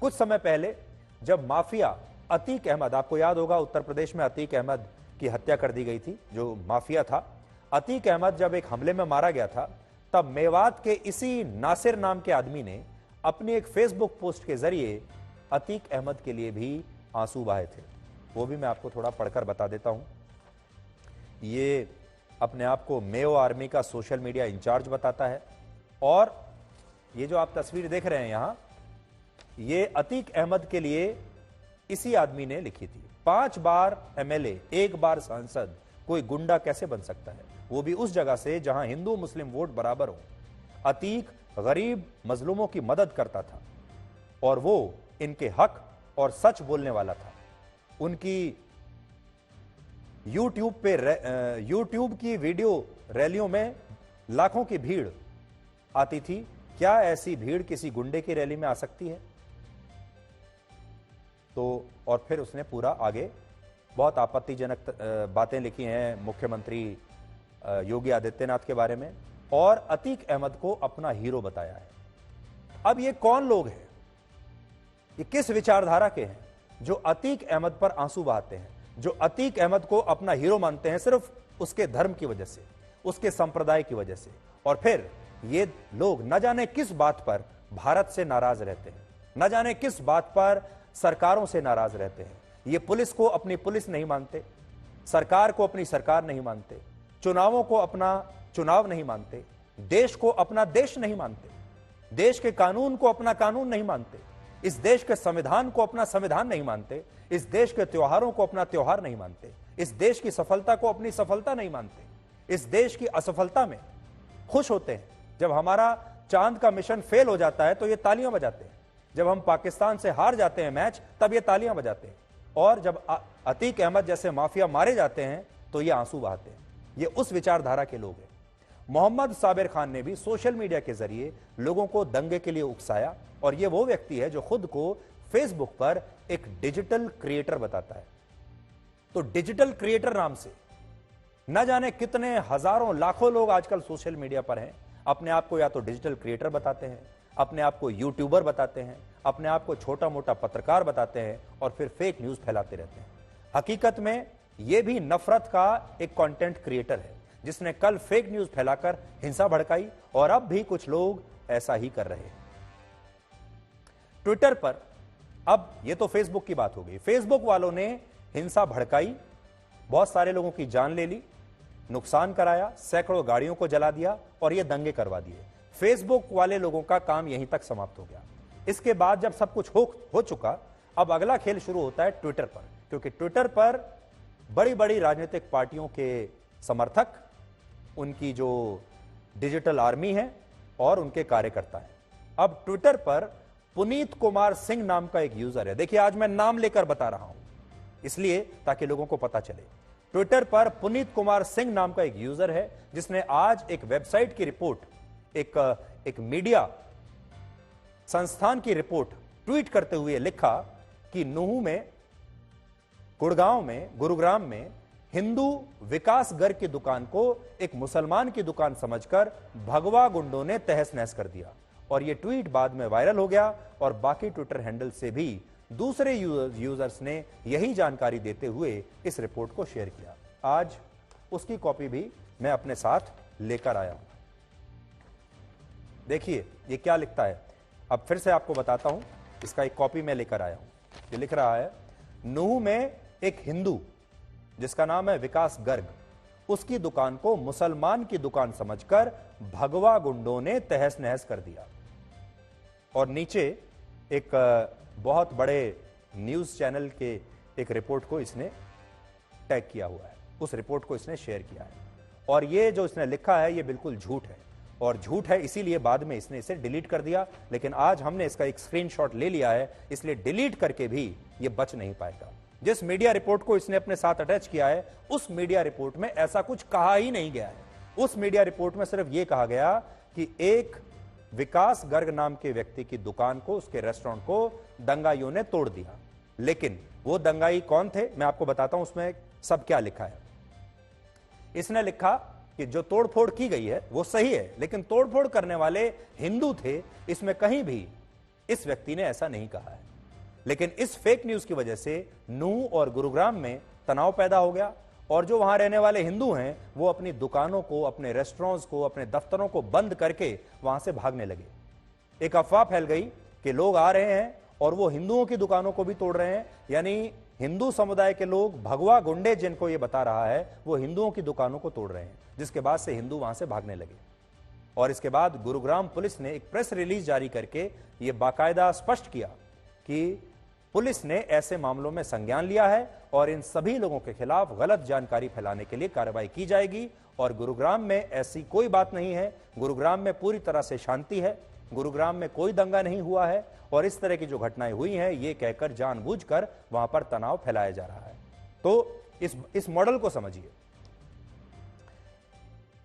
कुछ समय पहले जब माफिया अतीक अहमद, आपको याद होगा उत्तर प्रदेश में अतीक अहमद की हत्या कर दी गई थी, जो माफिया था। अतीक अहमद जब एक हमले में मारा गया था, तब मेवात के इसी नासिर नाम के आदमी ने अपनी एक फेसबुक पोस्ट के जरिए अतीक अहमद के लिए भी आंसू बहाए थे। वो भी मैं आपको थोड़ा पढ़कर बता देता हूं। ये अपने आप को मेयो आर्मी का सोशल मीडिया इंचार्ज बताता है, और ये जो आप तस्वीर देख रहे हैं यहां, ये अतीक अहमद के लिए इसी आदमी ने लिखी थी। 5 बार एमएलए, 1 बार सांसद, कोई गुंडा कैसे बन सकता है, वो भी उस जगह से जहां हिंदू मुस्लिम वोट बराबर हो। अतीक गरीब मजलूमों की मदद करता था और वो इनके हक और सच बोलने वाला था। उनकी यूट्यूब की वीडियो रैलियों में लाखों की भीड़ आती थी। क्या ऐसी भीड़ किसी गुंडे की रैली में आ सकती है? तो और फिर उसने पूरा आगे बहुत आपत्तिजनक बातें लिखी हैं मुख्यमंत्री योगी आदित्यनाथ के बारे में, और अतीक अहमद को अपना हीरो बताया है। अब ये कौन लोग हैं, ये किस विचारधारा के हैं जो अतीक अहमद पर आंसू बहाते हैं, जो अतीक अहमद को अपना हीरो मानते हैं सिर्फ उसके धर्म की वजह से, उसके संप्रदाय की वजह से, और फिर ये लोग न जाने किस बात पर भारत से नाराज रहते हैं, न जाने किस बात पर सरकारों से नाराज रहते हैं। ये पुलिस को अपनी पुलिस नहीं मानते, सरकार को अपनी सरकार नहीं मानते, चुनावों को अपना चुनाव नहीं मानते, देश को अपना देश नहीं मानते, देश के कानून को अपना कानून नहीं मानते, इस देश के संविधान को अपना संविधान नहीं मानते, इस देश के त्योहारों को अपना त्योहार नहीं मानते, इस देश की सफलता को अपनी सफलता नहीं मानते, इस देश की असफलता में खुश होते हैं। जब हमारा चांद का मिशन फेल हो जाता है तो ये तालियां बजाते हैं, जब हम पाकिस्तान से हार जाते हैं मैच तब ये तालियां बजाते हैं, और जब अतीक अहमद जैसे माफिया मारे जाते हैं तो ये आंसू बहाते हैं। ये उस विचारधारा के लोग हैं। मोहम्मद साबिर खान ने भी सोशल मीडिया के जरिए लोगों को दंगे के लिए उकसाया, और ये वो व्यक्ति है जो खुद को फेसबुक पर एक डिजिटल क्रिएटर बताता है। तो डिजिटल क्रिएटर नाम से न जाने कितने हजारों लाखों लोग आजकल सोशल मीडिया पर हैं, अपने आप को या तो डिजिटल क्रिएटर बताते हैं, अपने आप को यूट्यूबर बताते हैं, अपने आप को छोटा मोटा पत्रकार बताते हैं, और फिर फेक न्यूज फैलाते रहते हैं। हकीकत में यह भी नफरत का एक कंटेंट क्रिएटर है, जिसने कल फेक न्यूज फैलाकर हिंसा भड़काई, और अब भी कुछ लोग ऐसा ही कर रहे हैं। ट्विटर पर, अब ये तो फेसबुक की बात हो गई, फेसबुक वालों ने हिंसा भड़काई, बहुत सारे लोगों की जान ले ली, नुकसान कराया, सैकड़ों गाड़ियों को जला दिया, और ये दंगे करवा दिए। फेसबुक वाले लोगों का काम यहीं तक समाप्त हो गया। इसके बाद जब सब कुछ हो चुका, अब अगला खेल शुरू होता है ट्विटर पर, क्योंकि ट्विटर पर बड़ी बड़ी राजनीतिक पार्टियों के समर्थक, उनकी जो डिजिटल आर्मी है, और उनके कार्यकर्ता हैं। अब ट्विटर पर पुनीत कुमार सिंह नाम का एक यूजर है। देखिए, आज मैं नाम लेकर बता रहा हूं इसलिए ताकि लोगों को पता चले। ट्विटर पर पुनीत कुमार सिंह नाम का एक यूजर है, जिसने आज एक वेबसाइट की रिपोर्ट, एक मीडिया संस्थान की रिपोर्ट ट्वीट करते हुए लिखा कि नूहू में, गुरुग्राम में हिंदू विकास गर्ग की दुकान को एक मुसलमान की दुकान समझकर भगवा गुंडों ने तहस नहस कर दिया। और यह ट्वीट बाद में वायरल हो गया, और बाकी ट्विटर हैंडल से भी दूसरे यूजर्स ने यही जानकारी देते हुए इस रिपोर्ट को शेयर किया। आज उसकी कॉपी भी मैं अपने साथ लेकर आया हूं। देखिए ये क्या लिखता है, अब फिर से आपको बताता हूं। इसका एक कॉपी मैं लेकर आया हूं। ये लिख रहा है, नूहू में एक हिंदू जिसका नाम है विकास गर्ग, उसकी दुकान को मुसलमान की दुकान समझकर भगवा गुंडों ने तहस नहस कर दिया। और नीचे एक बहुत बड़े न्यूज चैनल के एक रिपोर्ट को इसने टैग किया हुआ है, उस रिपोर्ट को इसने शेयर किया है। और ये जो इसने लिखा है ये बिल्कुल झूठ है, और झूठ है इसीलिए बाद में इसने इसे डिलीट कर दिया। लेकिन आज हमने इसका एक स्क्रीनशॉट ले लिया है, इसलिए डिलीट करके भी ये बच नहीं पाएगा। जिस मीडिया रिपोर्ट को इसने अपने साथ अटैच किया है, उस मीडिया रिपोर्ट में ऐसा कुछ कहा ही नहीं गया है। उस मीडिया रिपोर्ट में सिर्फ यह कहा गया कि एक विकास गर्ग नाम के व्यक्ति की दुकान को, उसके रेस्टोरेंट को दंगाइयों ने तोड़ दिया। लेकिन वो दंगाई कौन थे मैं आपको बताता हूं, उसमें सब क्या लिखा है। इसने लिखा कि जो तोड़फोड़ की गई है वो सही है, लेकिन तोड़फोड़ करने वाले हिंदू थे, इसमें कहीं भी इस व्यक्ति ने ऐसा नहीं कहा है। लेकिन इस फेक न्यूज की वजह से नूहू और गुरुग्राम में तनाव पैदा हो गया, और जो वहां रहने वाले हिंदू हैं वो अपनी दुकानों को, अपने रेस्टोरेंट्स को, अपने दफ्तरों को बंद करके वहां से भागने लगे। एक अफवाह फैल गई कि लोग आ रहे हैं और वो हिंदुओं की दुकानों को भी तोड़ रहे हैं, यानी हिंदू समुदाय के लोग, भगवा गुंडे जिनको ये बता रहा है, वो हिंदुओं की दुकानों को तोड़ रहे हैं, जिसके बाद से हिंदू वहां से भागने लगे। और इसके बाद गुरुग्राम पुलिस ने एक प्रेस रिलीज जारी करके ये बाकायदा स्पष्ट किया कि पुलिस ने ऐसे मामलों में संज्ञान लिया है और इन सभी लोगों के खिलाफ गलत जानकारी फैलाने के लिए कार्रवाई की जाएगी। और गुरुग्राम में ऐसी कोई बात नहीं है, गुरुग्राम में पूरी तरह से शांति है, गुरुग्राम में कोई दंगा नहीं हुआ है और इस तरह की जो घटनाएं हुई हैं ये कहकर जानबूझकर वहां पर तनाव फैलाया जा रहा है। तो इस मॉडल को समझिए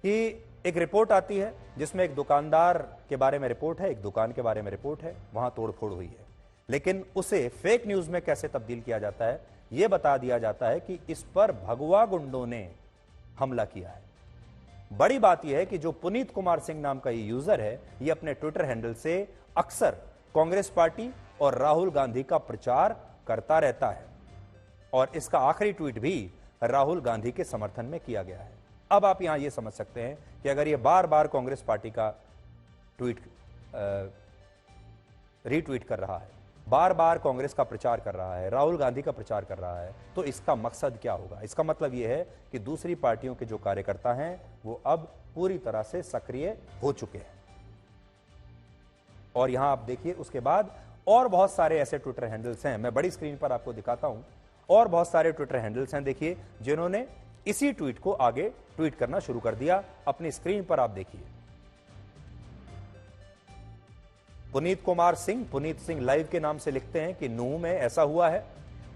कि एक रिपोर्ट आती है जिसमें एक दुकानदार के बारे में रिपोर्ट है, एक दुकान के बारे में रिपोर्ट है, वहां तोड़फोड़ हुई है, लेकिन उसे फेक न्यूज में कैसे तब्दील किया जाता है यह बता दिया जाता है कि इस पर भगवा गुंडों ने हमला किया है। बड़ी बात यह है कि जो पुनीत कुमार सिंह नाम का ये यूजर है, ये अपने ट्विटर हैंडल से अक्सर कांग्रेस पार्टी और राहुल गांधी का प्रचार करता रहता है और इसका आखिरी ट्वीट भी राहुल गांधी के समर्थन में किया गया है। अब आप यहां यह समझ सकते हैं कि अगर ये बार बार कांग्रेस पार्टी का ट्वीट रीट्वीट कर रहा है, बार बार कांग्रेस का प्रचार कर रहा है, राहुल गांधी का प्रचार कर रहा है, तो इसका मकसद क्या होगा? इसका मतलब यह है कि दूसरी पार्टियों के जो कार्यकर्ता हैं वो अब पूरी तरह से सक्रिय हो चुके हैं। और यहां आप देखिए उसके बाद और बहुत सारे ऐसे ट्विटर हैंडल्स हैं, मैं बड़ी स्क्रीन पर आपको दिखाता हूं, और बहुत सारे ट्विटर हैंडल्स हैं देखिए जिन्होंने इसी ट्वीट को आगे ट्वीट करना शुरू कर दिया। अपनी स्क्रीन पर आप देखिए, पुनीत कुमार सिंह, पुनीत सिंह लाइव के नाम से लिखते हैं कि नूह में ऐसा हुआ है।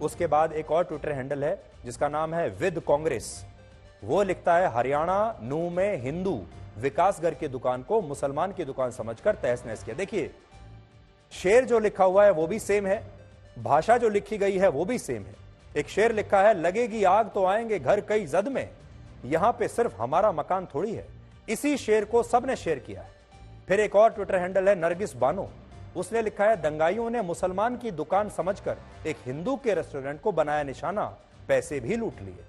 उसके बाद एक और ट्विटर हैंडल है जिसका नाम है विद कांग्रेस, वो लिखता है हरियाणा नूह में हिंदू विकासगर की दुकान को मुसलमान की दुकान समझकर तहस नहस किया। देखिए शेर जो लिखा हुआ है वो भी सेम है, भाषा जो लिखी गई है वो भी सेम है। एक शेर लिखा है लगेगी आग तो आएंगे घर कई जद में, यहां पे सिर्फ हमारा मकान थोड़ी है। इसी शेर को सबने शेयर किया है। फिर एक और ट्विटर हैंडल है नरगिस बानो, उसने लिखा है दंगाइयों ने मुसलमान की दुकान समझकर एक हिंदू के रेस्टोरेंट को बनाया निशाना, पैसे भी लूट लिए।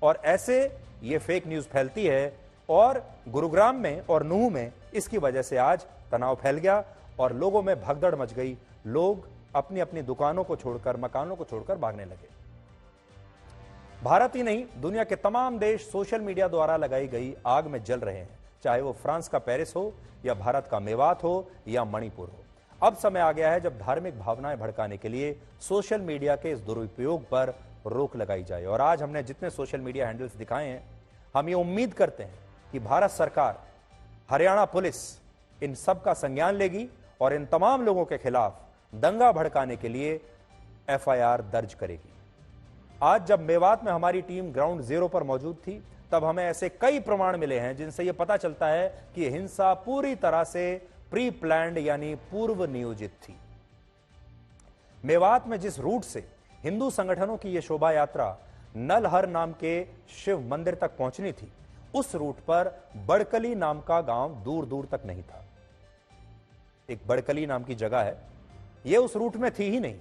और ऐसे ये फेक न्यूज फैलती है और गुरुग्राम में और नूह में इसकी वजह से आज तनाव फैल गया और लोगों में भगदड़ मच गई। लोग अपनी अपनी दुकानों को छोड़कर, मकानों को छोड़कर भागने लगे। भारत ही नहीं, दुनिया के तमाम देश सोशल मीडिया द्वारा लगाई गई आग में जल रहे हैं, चाहे वो फ्रांस का पेरिस हो या भारत का मेवात हो या मणिपुर हो। अब समय आ गया है जब धार्मिक भावनाएं भड़काने के लिए सोशल मीडिया के इस दुरुपयोग पर रोक लगाई जाए। और आज हमने जितने सोशल मीडिया हैंडल्स दिखाए हैं, हम ये उम्मीद करते हैं कि भारत सरकार, हरियाणा पुलिस इन सब का संज्ञान लेगी और इन तमाम लोगों के खिलाफ दंगा भड़काने के लिए एफआईआर दर्ज करेगी। आज जब मेवात में हमारी टीम ग्राउंड जीरो पर मौजूद थी, तब हमें ऐसे कई प्रमाण मिले हैं जिनसे यह पता चलता है कि हिंसा पूरी तरह से प्री प्लान्ड यानी पूर्व नियोजित थी। मेवात में जिस रूट से हिंदू संगठनों की यह शोभा यात्रा नलहर नाम के शिव मंदिर तक पहुंचनी थी, उस रूट पर बड़कली नाम का गांव दूर दूर तक नहीं था। एक बड़कली नाम की जगह है, यह उस रूट में थी ही नहीं।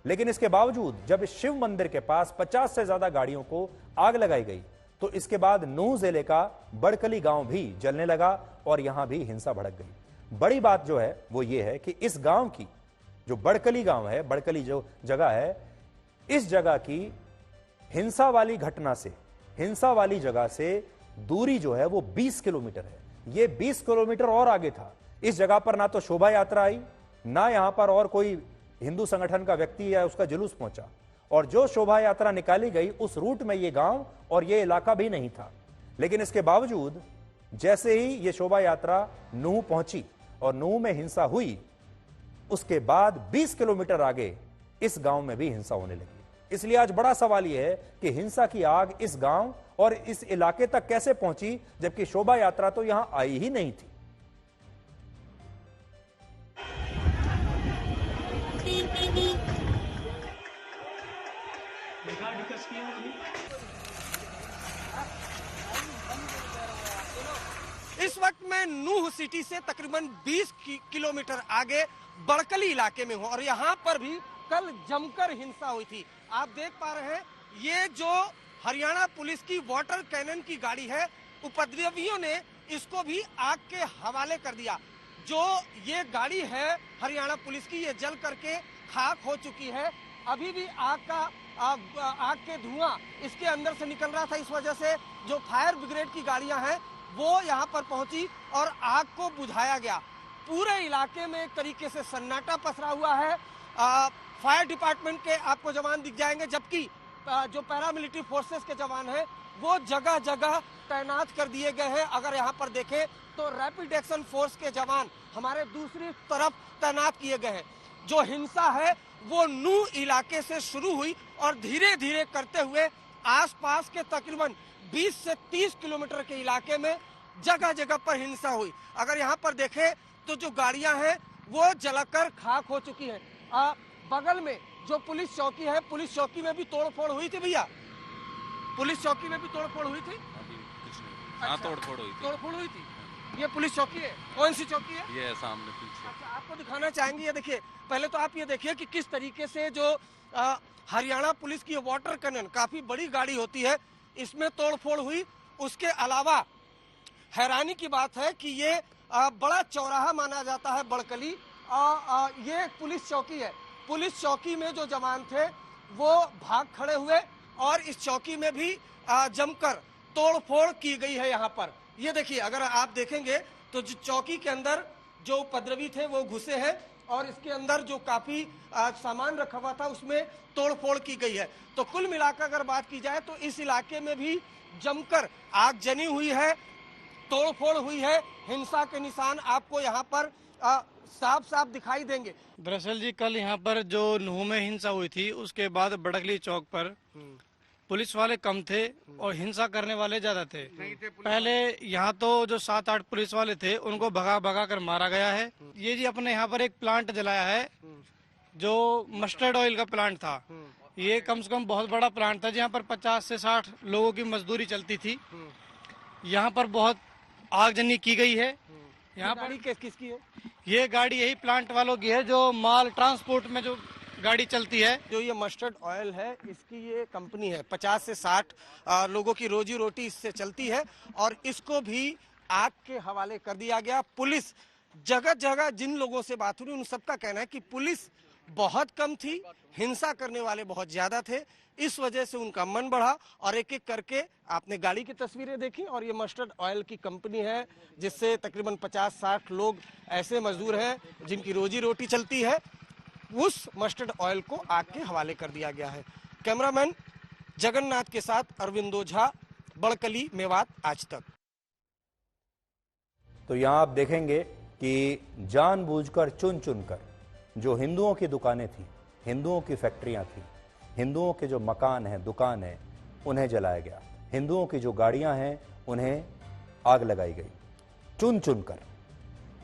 लेकिन इसके बावजूद जब इस शिव मंदिर के पास 50 से ज्यादा गाड़ियों को आग लगाई गई, तो इसके बाद नूह जिले का बड़कली गांव भी जलने लगा और यहां भी हिंसा भड़क गई। बड़ी बात जो है वो ये है कि इस गांव की, जो बड़कली गांव है, बड़कली जो जगह है, इस जगह की हिंसा वाली घटना से, हिंसा वाली जगह से दूरी जो है वो 20 किलोमीटर है। ये 20 किलोमीटर और आगे था। इस जगह पर ना तो शोभा यात्रा आई, ना यहां पर और कोई हिंदू संगठन का व्यक्ति या उसका जुलूस पहुंचा, और जो शोभा यात्रा निकाली गई उस रूट में ये गांव और ये इलाका भी नहीं था। लेकिन इसके बावजूद जैसे ही ये शोभा यात्रा नूह पहुंची और नूह में हिंसा हुई, उसके बाद 20 किलोमीटर आगे इस गांव में भी हिंसा होने लगी। इसलिए आज बड़ा सवाल यह है कि हिंसा की आग इस गांव और इस इलाके तक कैसे पहुंची, जबकि शोभा यात्रा तो यहां आई ही नहीं थी। इस वक्त मैं नूह सिटी से तकरीबन 20 किलोमीटर आगे बड़कली इलाके में हूं और यहां पर भी कल जमकर हिंसा हुई थी। आप देख पा रहे हैं ये जो हरियाणा पुलिस की वाटर कैनन की गाड़ी है, उपद्रवियों ने इसको भी आग के हवाले कर दिया। जो ये गाड़ी है हरियाणा पुलिस की, ये जल करके खाक हो चुकी है। अभी भी आग के धुआं इसके अंदर से निकल रहा था। इस वजह से जो फायर ब्रिगेड की गाड़ियां हैं वो यहाँ पर पहुंची और आग को बुझाया गया। पूरे इलाके में एक तरीके से सन्नाटा पसरा हुआ है। फायर डिपार्टमेंट के आपको जवान दिख जाएंगे, जबकि जो पैरामिलिट्री फोर्सेस के जवान हैं वो जगह जगह तैनात कर दिए गए हैं। अगर यहाँ पर देखें तो रैपिड एक्शन फोर्स के जवान हमारे दूसरी तरफ तैनात किए गए हैं। जो हिंसा है वो नू इलाके से शुरू हुई और धीरे धीरे करते हुए आसपास के तकरीबन 20 से 30 किलोमीटर के इलाके में जगह जगह पर हिंसा हुई। अगर यहाँ पर देखें तो जो गाड़ियां हैं वो जलाकर खाक हो चुकी हैं। बगल में जो पुलिस चौकी है, पुलिस चौकी में भी तोड़फोड़ हुई थी भैया, पुलिस चौकी में भी तोड़फोड़ हुई थी। हाँ, तोड़फोड़ हुई थी। तोड़फोड़ हुई थी। ये पुलिस चौकी है। कौन सी चौकी है? ये है सामने पीछे। अच्छा, आपको दिखाना चाहेंगे। ये देखिए, पहले तो आप ये देखिए कि किस तरीके से जो हरियाणा पुलिस की वाटर कैनन काफी बड़ी गाड़ी होती है, इसमें तोड़फोड़ हुई। उसके अलावा हैरानी की बात है कि ये बड़ा चौराहा माना जाता है बड़कली। ये पुलिस चौकी है। पुलिस चौकी में जो जवान थे वो भाग खड़े हुए और इस चौकी में भी जमकर तोड़फोड़ की गई है। यहाँ पर ये देखिए, अगर आप देखेंगे तो जो चौकी के अंदर जो उपद्रवी थे वो घुसे हैं और इसके अंदर जो काफी सामान रखा हुआ था उसमें तोड़फोड़ की गई है। तो कुल मिलाकर अगर बात की जाए तो इस इलाके में भी जमकर आगजनी हुई है, तोड़फोड़ हुई है। हिंसा के निशान आपको यहाँ पर साफ साफ दिखाई देंगे। दरअसल जी, कल यहाँ पर जो नूह में हिंसा हुई थी उसके बाद बड़कली चौक पर पुलिस वाले कम थे और हिंसा करने वाले ज्यादा थे। पहले यहाँ तो जो 7-8 पुलिस वाले थे उनको भगा भगा कर मारा गया है। ये जी अपने यहाँ पर एक प्लांट जलाया है जो मस्टर्ड ऑयल का प्लांट था। ये कम से कम बहुत बड़ा प्लांट था जहाँ पर 50 से 60 लोगों की मजदूरी चलती थी। यहाँ पर बहुत आगजनी की गई है। यहाँ पर किसकी है? ये गाड़ी यही प्लांट वालों की है जो माल ट्रांसपोर्ट में जो गाड़ी चलती है। जो ये मस्टर्ड ऑयल है इसकी ये कंपनी है। 50 से 60 लोगों की रोजी रोटी इससे चलती है और इसको भी आग के हवाले कर दिया गया। पुलिस जगह जगह जिन लोगों से बात हुई उन सबका कहना है कि पुलिस बहुत कम थी, हिंसा करने वाले बहुत ज्यादा थे। इस वजह से उनका मन बढ़ा और एक एक करके आपने गाड़ी की तस्वीरें देखी और ये मस्टर्ड ऑयल की कंपनी है जिससे तकरीबन 50-60 लोग ऐसे मजदूर हैं जिनकी रोजी रोटी चलती है। उस मस्टर्ड ऑयल को आग के हवाले कर दिया गया है। कैमरामैन जगन्नाथ के साथ अरविंद ओझा, बड़कली, मेवात, आज तक। तो यहाँ आप देखेंगे कि जानबूझकर चुन चुनकर जो हिंदुओं की दुकानें थी, हिंदुओं की फैक्ट्रियां थी, हिंदुओं के जो मकान हैं, दुकान है, उन्हें जलाया गया। हिंदुओं की जो गाड़ियां हैं उन्हें आग लगाई गई चुन चुनकर।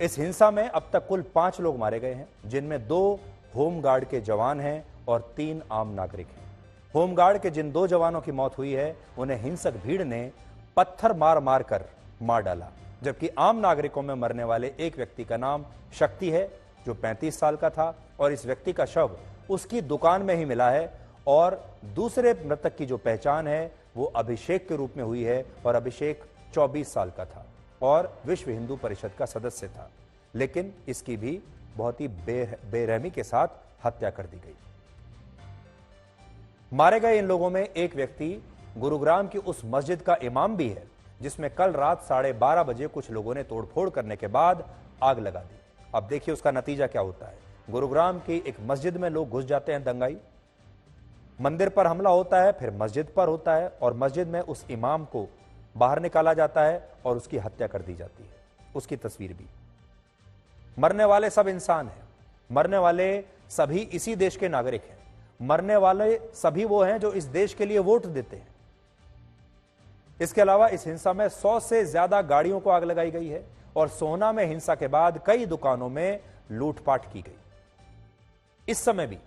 इस हिंसा में अब तक कुल 5 लोग मारे गए हैं, जिनमें 2 होमगार्ड के जवान हैं और 3 आम नागरिक हैं। होमगार्ड के जिन 2 जवानों की मौत हुई है उन्हें हिंसक भीड़ ने पत्थर मार मार कर मार डाला, जबकि आम नागरिकों में मरने वाले एक व्यक्ति का नाम शक्ति है जो 35 साल का था और इस व्यक्ति का शव उसकी दुकान में ही मिला है। और दूसरे मृतक की जो पहचान है वो अभिषेक के रूप में हुई है और अभिषेक 24 साल का था और विश्व हिंदू परिषद का सदस्य था, लेकिन इसकी भी बहुत ही बेरहमी के साथ हत्या कर दी गई। मारे गए इन लोगों में एक व्यक्ति गुरुग्राम की उस मस्जिद का इमाम भी है जिसमें कल रात 12:30 बजे कुछ लोगों ने तोड़फोड़ करने के बाद आग लगा दी। अब देखिए उसका नतीजा क्या होता है। गुरुग्राम की एक मस्जिद में लोग घुस जाते हैं दंगाई, मंदिर पर हमला होता है, फिर मस्जिद पर होता है और मस्जिद में उस इमाम को बाहर निकाला जाता है और उसकी हत्या कर दी जाती है। उसकी तस्वीर भी। मरने वाले सब इंसान हैं, मरने वाले सभी इसी देश के नागरिक हैं, मरने वाले सभी वो हैं जो इस देश के लिए वोट देते हैं। इसके अलावा इस हिंसा में 100 से ज्यादा गाड़ियों को आग लगाई गई है और सोहना में हिंसा के बाद कई दुकानों में लूटपाट की गई। इस समय भी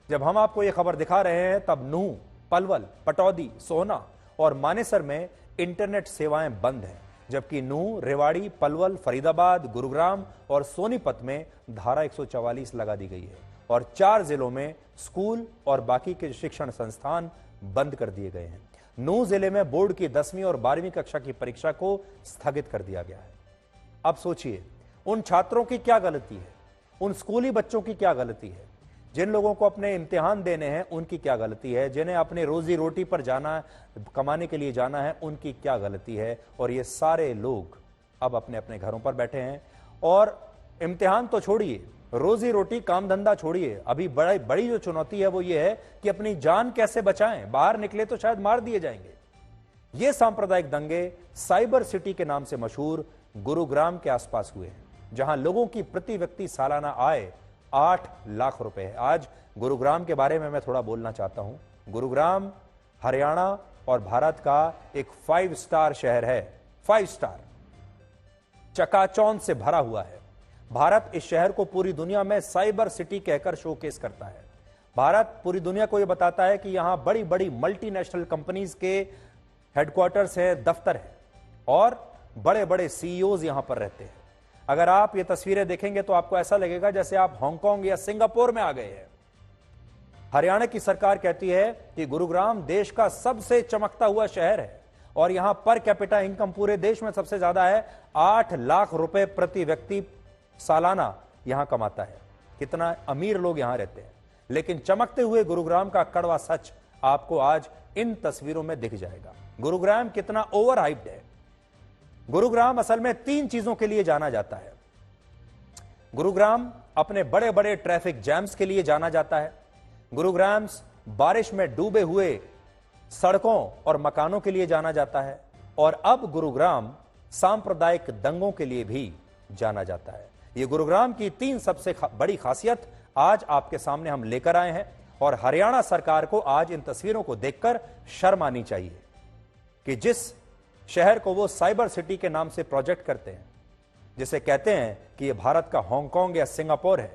जब हम आपको यह खबर दिखा रहे हैं तब नूह, पलवल, पटौदी, सोहना और मानेसर में इंटरनेट सेवाएं बंद हैं, जबकि नूह, रेवाड़ी, पलवल, फरीदाबाद, गुरुग्राम और सोनीपत में धारा 144 लगा दी गई है और 4 जिलों में स्कूल और बाकी के शिक्षण संस्थान बंद कर दिए गए हैं। नूह जिले में बोर्ड की 10वीं और 12वीं कक्षा की परीक्षा को स्थगित कर दिया गया है। अब सोचिए, उन छात्रों की क्या गलती है, उन स्कूली बच्चों की क्या गलती है, जिन लोगों को अपने इम्तिहान देने हैं उनकी क्या गलती है, जिन्हें अपने रोजी रोटी पर जाना, कमाने के लिए जाना है, उनकी क्या गलती है। और ये सारे लोग अब अपने अपने घरों पर बैठे हैं और इम्तिहान तो छोड़िए, रोजी रोटी काम धंधा छोड़िए, अभी बड़ी जो चुनौती है वो ये है कि अपनी जान कैसे बचाएं। बाहर निकले तो शायद मार दिए जाएंगे। ये सांप्रदायिक दंगे साइबर सिटी के नाम से मशहूर गुरुग्राम के आसपास हुए हैं, जहां लोगों की प्रति व्यक्ति सालाना आय 8 लाख रुपए है। आज गुरुग्राम के बारे में मैं थोड़ा बोलना चाहता हूं। गुरुग्राम हरियाणा और भारत का एक 5 स्टार शहर है। 5 स्टार, चकाचौंध से भरा हुआ है। भारत इस शहर को पूरी दुनिया में साइबर सिटी कहकर शोकेस करता है। भारत पूरी दुनिया को यह बताता है कि यहां बड़ी बड़ी मल्टीनेशनल कंपनीज के हेडक्वार्टर्स है, दफ्तर है और बड़े बड़े सीईओज यहां पर रहते हैं। अगर आप ये तस्वीरें देखेंगे तो आपको ऐसा लगेगा जैसे आप हांगकांग या सिंगापुर में आ गए हैं। हरियाणा की सरकार कहती है कि गुरुग्राम देश का सबसे चमकता हुआ शहर है और यहां पर कैपिटा इनकम पूरे देश में सबसे ज्यादा है। 8 लाख रुपए प्रति व्यक्ति सालाना यहां कमाता है। कितना अमीर लोग यहां रहते हैं। लेकिन चमकते हुए गुरुग्राम का कड़वा सच आपको आज इन तस्वीरों में दिख जाएगा। गुरुग्राम कितना ओवर हाइप्ड है। गुरुग्राम असल में 3 चीजों के लिए जाना जाता है। गुरुग्राम अपने बड़े बड़े ट्रैफिक जैम्स के लिए जाना जाता है। गुरुग्राम बारिश में डूबे हुए सड़कों और मकानों के लिए जाना जाता है। और अब गुरुग्राम सांप्रदायिक दंगों के लिए भी जाना जाता है। यह गुरुग्राम की 3 सबसे बड़ी खासियत आज आपके सामने हम लेकर आए हैं और हरियाणा सरकार को आज इन तस्वीरों को देखकर शर्म आनी चाहिए कि जिस शहर को वो साइबर सिटी के नाम से प्रोजेक्ट करते हैं, जिसे कहते हैं कि यह भारत का हांगकांग या सिंगापुर है,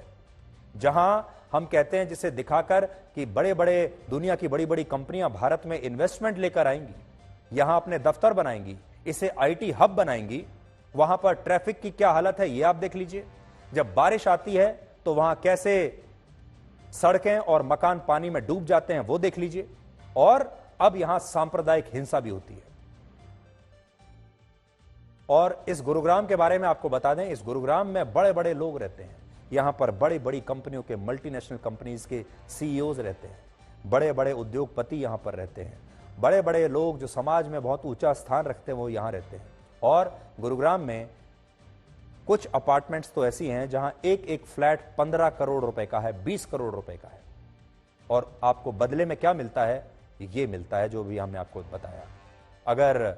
जहां हम कहते हैं जिसे दिखाकर कि बड़े बड़े दुनिया की बड़ी बड़ी कंपनियां भारत में इन्वेस्टमेंट लेकर आएंगी, यहां अपने दफ्तर बनाएंगी, इसे आईटी हब बनाएंगी, वहां पर ट्रैफिक की क्या हालत है ये आप देख लीजिए। जब बारिश आती है तो वहां कैसे सड़कें और मकान पानी में डूब जाते हैं वो देख लीजिए। और अब यहां सांप्रदायिक हिंसा भी होती है। और इस गुरुग्राम के बारे में आपको बता दें, इस गुरुग्राम में बड़े बड़े लोग रहते हैं। यहां पर बड़ी बड़ी कंपनियों के, मल्टीनेशनल कंपनीज के सीईओज रहते हैं। बड़े बड़े उद्योगपति यहां पर रहते हैं। बड़े बड़े लोग जो समाज में बहुत ऊंचा स्थान रखते हैं वो यहां रहते हैं। और गुरुग्राम में कुछ अपार्टमेंट्स तो ऐसी हैं जहां एक एक फ्लैट 15 करोड़ रुपए का है, 20 करोड़ रुपए का है। और आपको बदले में क्या मिलता है? ये मिलता है जो भी हमने आपको बताया। अगर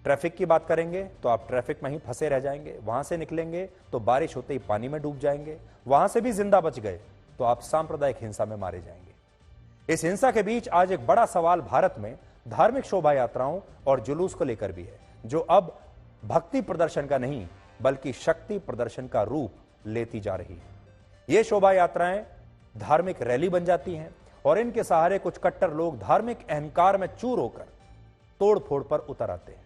ट्रैफिक की बात करेंगे तो आप ट्रैफिक में ही फंसे रह जाएंगे। वहां से निकलेंगे तो बारिश होते ही पानी में डूब जाएंगे। वहां से भी जिंदा बच गए तो आप सांप्रदायिक हिंसा में मारे जाएंगे। इस हिंसा के बीच आज एक बड़ा सवाल भारत में धार्मिक शोभा यात्राओं और जुलूस को लेकर भी है, जो अब भक्ति प्रदर्शन का नहीं बल्कि शक्ति प्रदर्शन का रूप लेती जा रही है। ये शोभा यात्राएं धार्मिक रैली बन जाती हैं और इनके सहारे कुछ कट्टर लोग धार्मिक अहंकार में चूर होकर तोड़ फोड़ पर उतर आते हैं।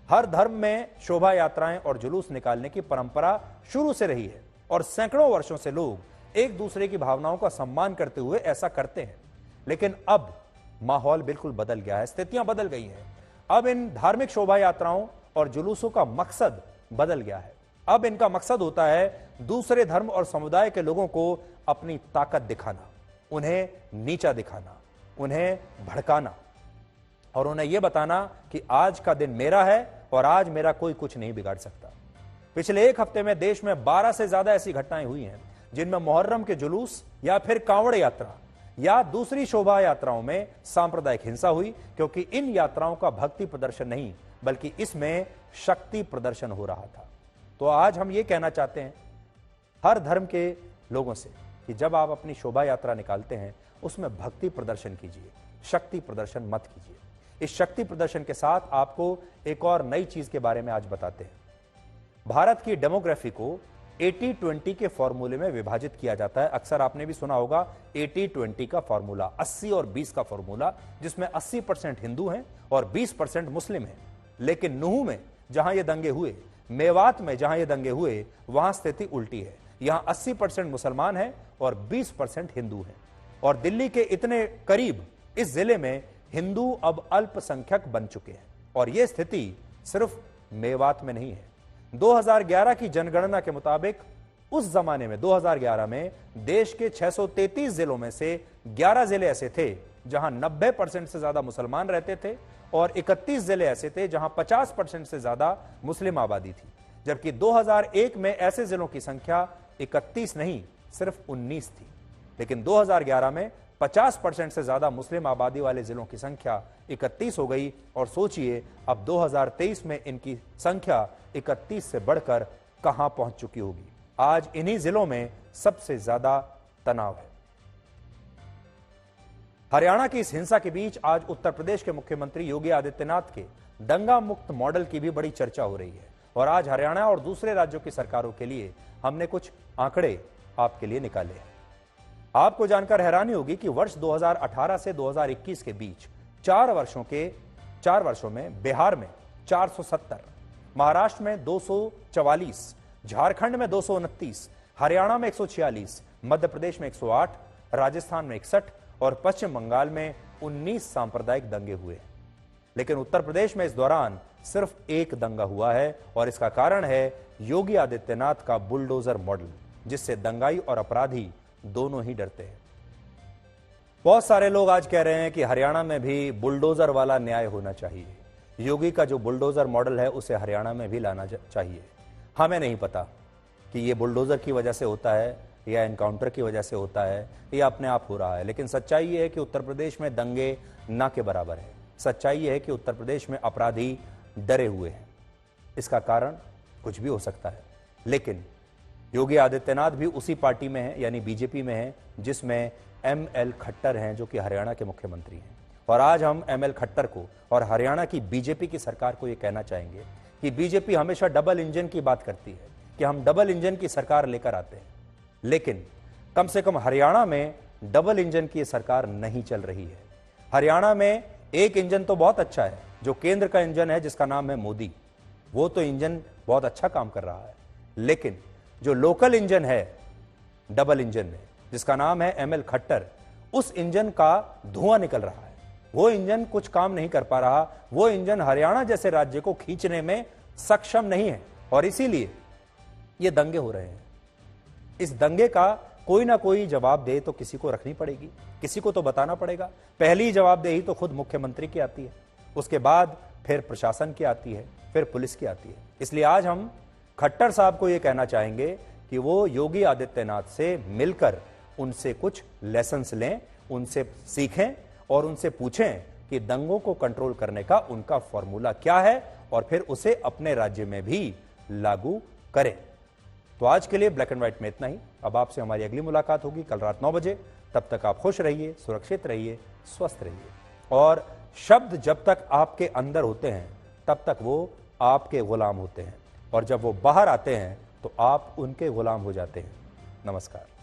हर धर्म में शोभा यात्राएं और जुलूस निकालने की परंपरा शुरू से रही है और सैकड़ों वर्षों से लोग एक दूसरे की भावनाओं का सम्मान करते हुए ऐसा करते हैं। लेकिन अब माहौल बिल्कुल बदल गया है, स्थितियां बदल गई हैं। अब इन धार्मिक शोभा यात्राओं और जुलूसों का मकसद बदल गया है। अब इनका मकसद होता है दूसरे धर्म और समुदाय के लोगों को अपनी ताकत दिखाना, उन्हें नीचा दिखाना, उन्हें भड़काना और उन्हें यह बताना कि आज का दिन मेरा है और आज मेरा कोई कुछ नहीं बिगाड़ सकता। पिछले एक हफ्ते में देश में 12 से ज्यादा ऐसी घटनाएं हुई हैं जिनमें मुहर्रम के जुलूस या फिर कांवड़ यात्रा या दूसरी शोभा यात्राओं में सांप्रदायिक हिंसा हुई, क्योंकि इन यात्राओं का भक्ति प्रदर्शन नहीं बल्कि इसमें शक्ति प्रदर्शन हो रहा था। तो आज हम ये कहना चाहते हैं हर धर्म के लोगों से कि जब आप अपनी शोभा यात्रा निकालते हैं उसमें भक्ति प्रदर्शन कीजिए, शक्ति प्रदर्शन मत कीजिए। इस शक्ति प्रदर्शन के साथ आपको एक और नई चीज के बारे में आज बताते हैं। भारत की डेमोग्राफी को 80-20 के फॉर्मूले में विभाजित किया जाता है। अक्सर आपने भी सुना होगा 80-20 का फॉर्मूला, 80 और 20 का फॉर्मूला, जिसमें 80% हिंदू हैं और 20% मुस्लिम हैं। लेकिन नूह में जहां ये दंगे हुए, मेवात में जहां ये दंगे हुए, वहां स्थिति उल्टी है। यहां 80% मुसलमान हैं और 20% हिंदू हैं। और दिल्ली के इतने करीब इस जिले में हिंदू अब अल्पसंख्यक बन चुके हैं और यह स्थिति सिर्फ मेवात में नहीं है। 2011 की जनगणना के मुताबिक उस जमाने में 2011 में देश के 633 जिलों में से 11 जिले ऐसे थे जहां 90% से ज्यादा मुसलमान रहते थे और 31 जिले ऐसे थे जहां 50% से ज्यादा मुस्लिम आबादी थी, जबकि 2001 में ऐसे जिलों की संख्या 31 नहीं सिर्फ 19 थी। लेकिन 2011 में 50% से ज्यादा मुस्लिम आबादी वाले जिलों की संख्या 31 हो गई और सोचिए अब 2023 में इनकी संख्या 31 से बढ़कर कहां पहुंच चुकी होगी। आज इन्हीं जिलों में सबसे ज्यादा तनाव है। हरियाणा की इस हिंसा के बीच आज उत्तर प्रदेश के मुख्यमंत्री योगी आदित्यनाथ के दंगा मुक्त मॉडल की भी बड़ी चर्चा हो रही है और आज हरियाणा और दूसरे राज्यों की सरकारों के लिए हमने कुछ आंकड़े आपके लिए निकाले हैं। आपको जानकर हैरानी होगी कि वर्ष 2018 से 2021 के बीच 4 वर्षों में बिहार में 470, महाराष्ट्र में 244, झारखंड में 229, हरियाणा में 146, मध्य प्रदेश में 108, राजस्थान में 61 और पश्चिम बंगाल में 19 सांप्रदायिक दंगे हुए। लेकिन उत्तर प्रदेश में इस दौरान सिर्फ एक दंगा हुआ है और इसका कारण है योगी आदित्यनाथ का बुलडोजर मॉडल, जिससे दंगाई और अपराधी दोनों ही डरते हैं। बहुत सारे लोग आज कह रहे हैं कि हरियाणा में भी बुलडोजर वाला न्याय होना चाहिए। योगी का जो बुलडोजर मॉडल है उसे हरियाणा में भी लाना चाहिए। हमें नहीं पता कि यह बुलडोजर की वजह से होता है या एनकाउंटर की वजह से होता है या अपने आप हो रहा है, लेकिन सच्चाई यह है कि उत्तर प्रदेश में दंगे ना के बराबर है। सच्चाई यह है कि उत्तर प्रदेश में अपराधी डरे हुए हैं। इसका कारण कुछ भी हो सकता है, लेकिन योगी आदित्यनाथ भी उसी पार्टी में है यानी बीजेपी में है जिसमें ML खट्टर हैं जो कि हरियाणा के मुख्यमंत्री हैं। और आज हम ML खट्टर को और हरियाणा की बीजेपी की सरकार को यह कहना चाहेंगे कि बीजेपी हमेशा डबल इंजन की बात करती है कि हम डबल इंजन की सरकार लेकर आते हैं, लेकिन कम से कम हरियाणा में डबल इंजन की सरकार नहीं चल रही है। हरियाणा में एक इंजन तो बहुत अच्छा है, जो केंद्र का इंजन है जिसका नाम है मोदी, वो तो इंजन बहुत अच्छा काम कर रहा है, लेकिन जो लोकल इंजन है डबल इंजन में जिसका नाम है ML खट्टर, उस इंजन का धुआं निकल रहा है। वो इंजन कुछ काम नहीं कर पा रहा, वो इंजन हरियाणा जैसे राज्य को खींचने में सक्षम नहीं है और इसीलिए ये दंगे हो रहे हैं। इस दंगे का कोई ना कोई जवाबदेही तो किसी को रखनी पड़ेगी, किसी को तो बताना पड़ेगा। पहली जवाबदेही तो खुद मुख्यमंत्री की आती है, उसके बाद फिर प्रशासन की आती है, फिर पुलिस की आती है। इसलिए आज हम खट्टर साहब को यह कहना चाहेंगे कि वो योगी आदित्यनाथ से मिलकर उनसे कुछ लेसन्स लें, उनसे सीखें और उनसे पूछें कि दंगों को कंट्रोल करने का उनका फॉर्मूला क्या है और फिर उसे अपने राज्य में भी लागू करें। तो आज के लिए ब्लैक एंड व्हाइट में इतना ही। अब आपसे हमारी अगली मुलाकात होगी कल रात 9 बजे। तब तक आप खुश रहिए, सुरक्षित रहिए, स्वस्थ रहिए और शब्द जब तक आपके अंदर होते हैं तब तक वो आपके गुलाम होते हैं और जब वो बाहर आते हैं तो आप उनके गुलाम हो जाते हैं। नमस्कार।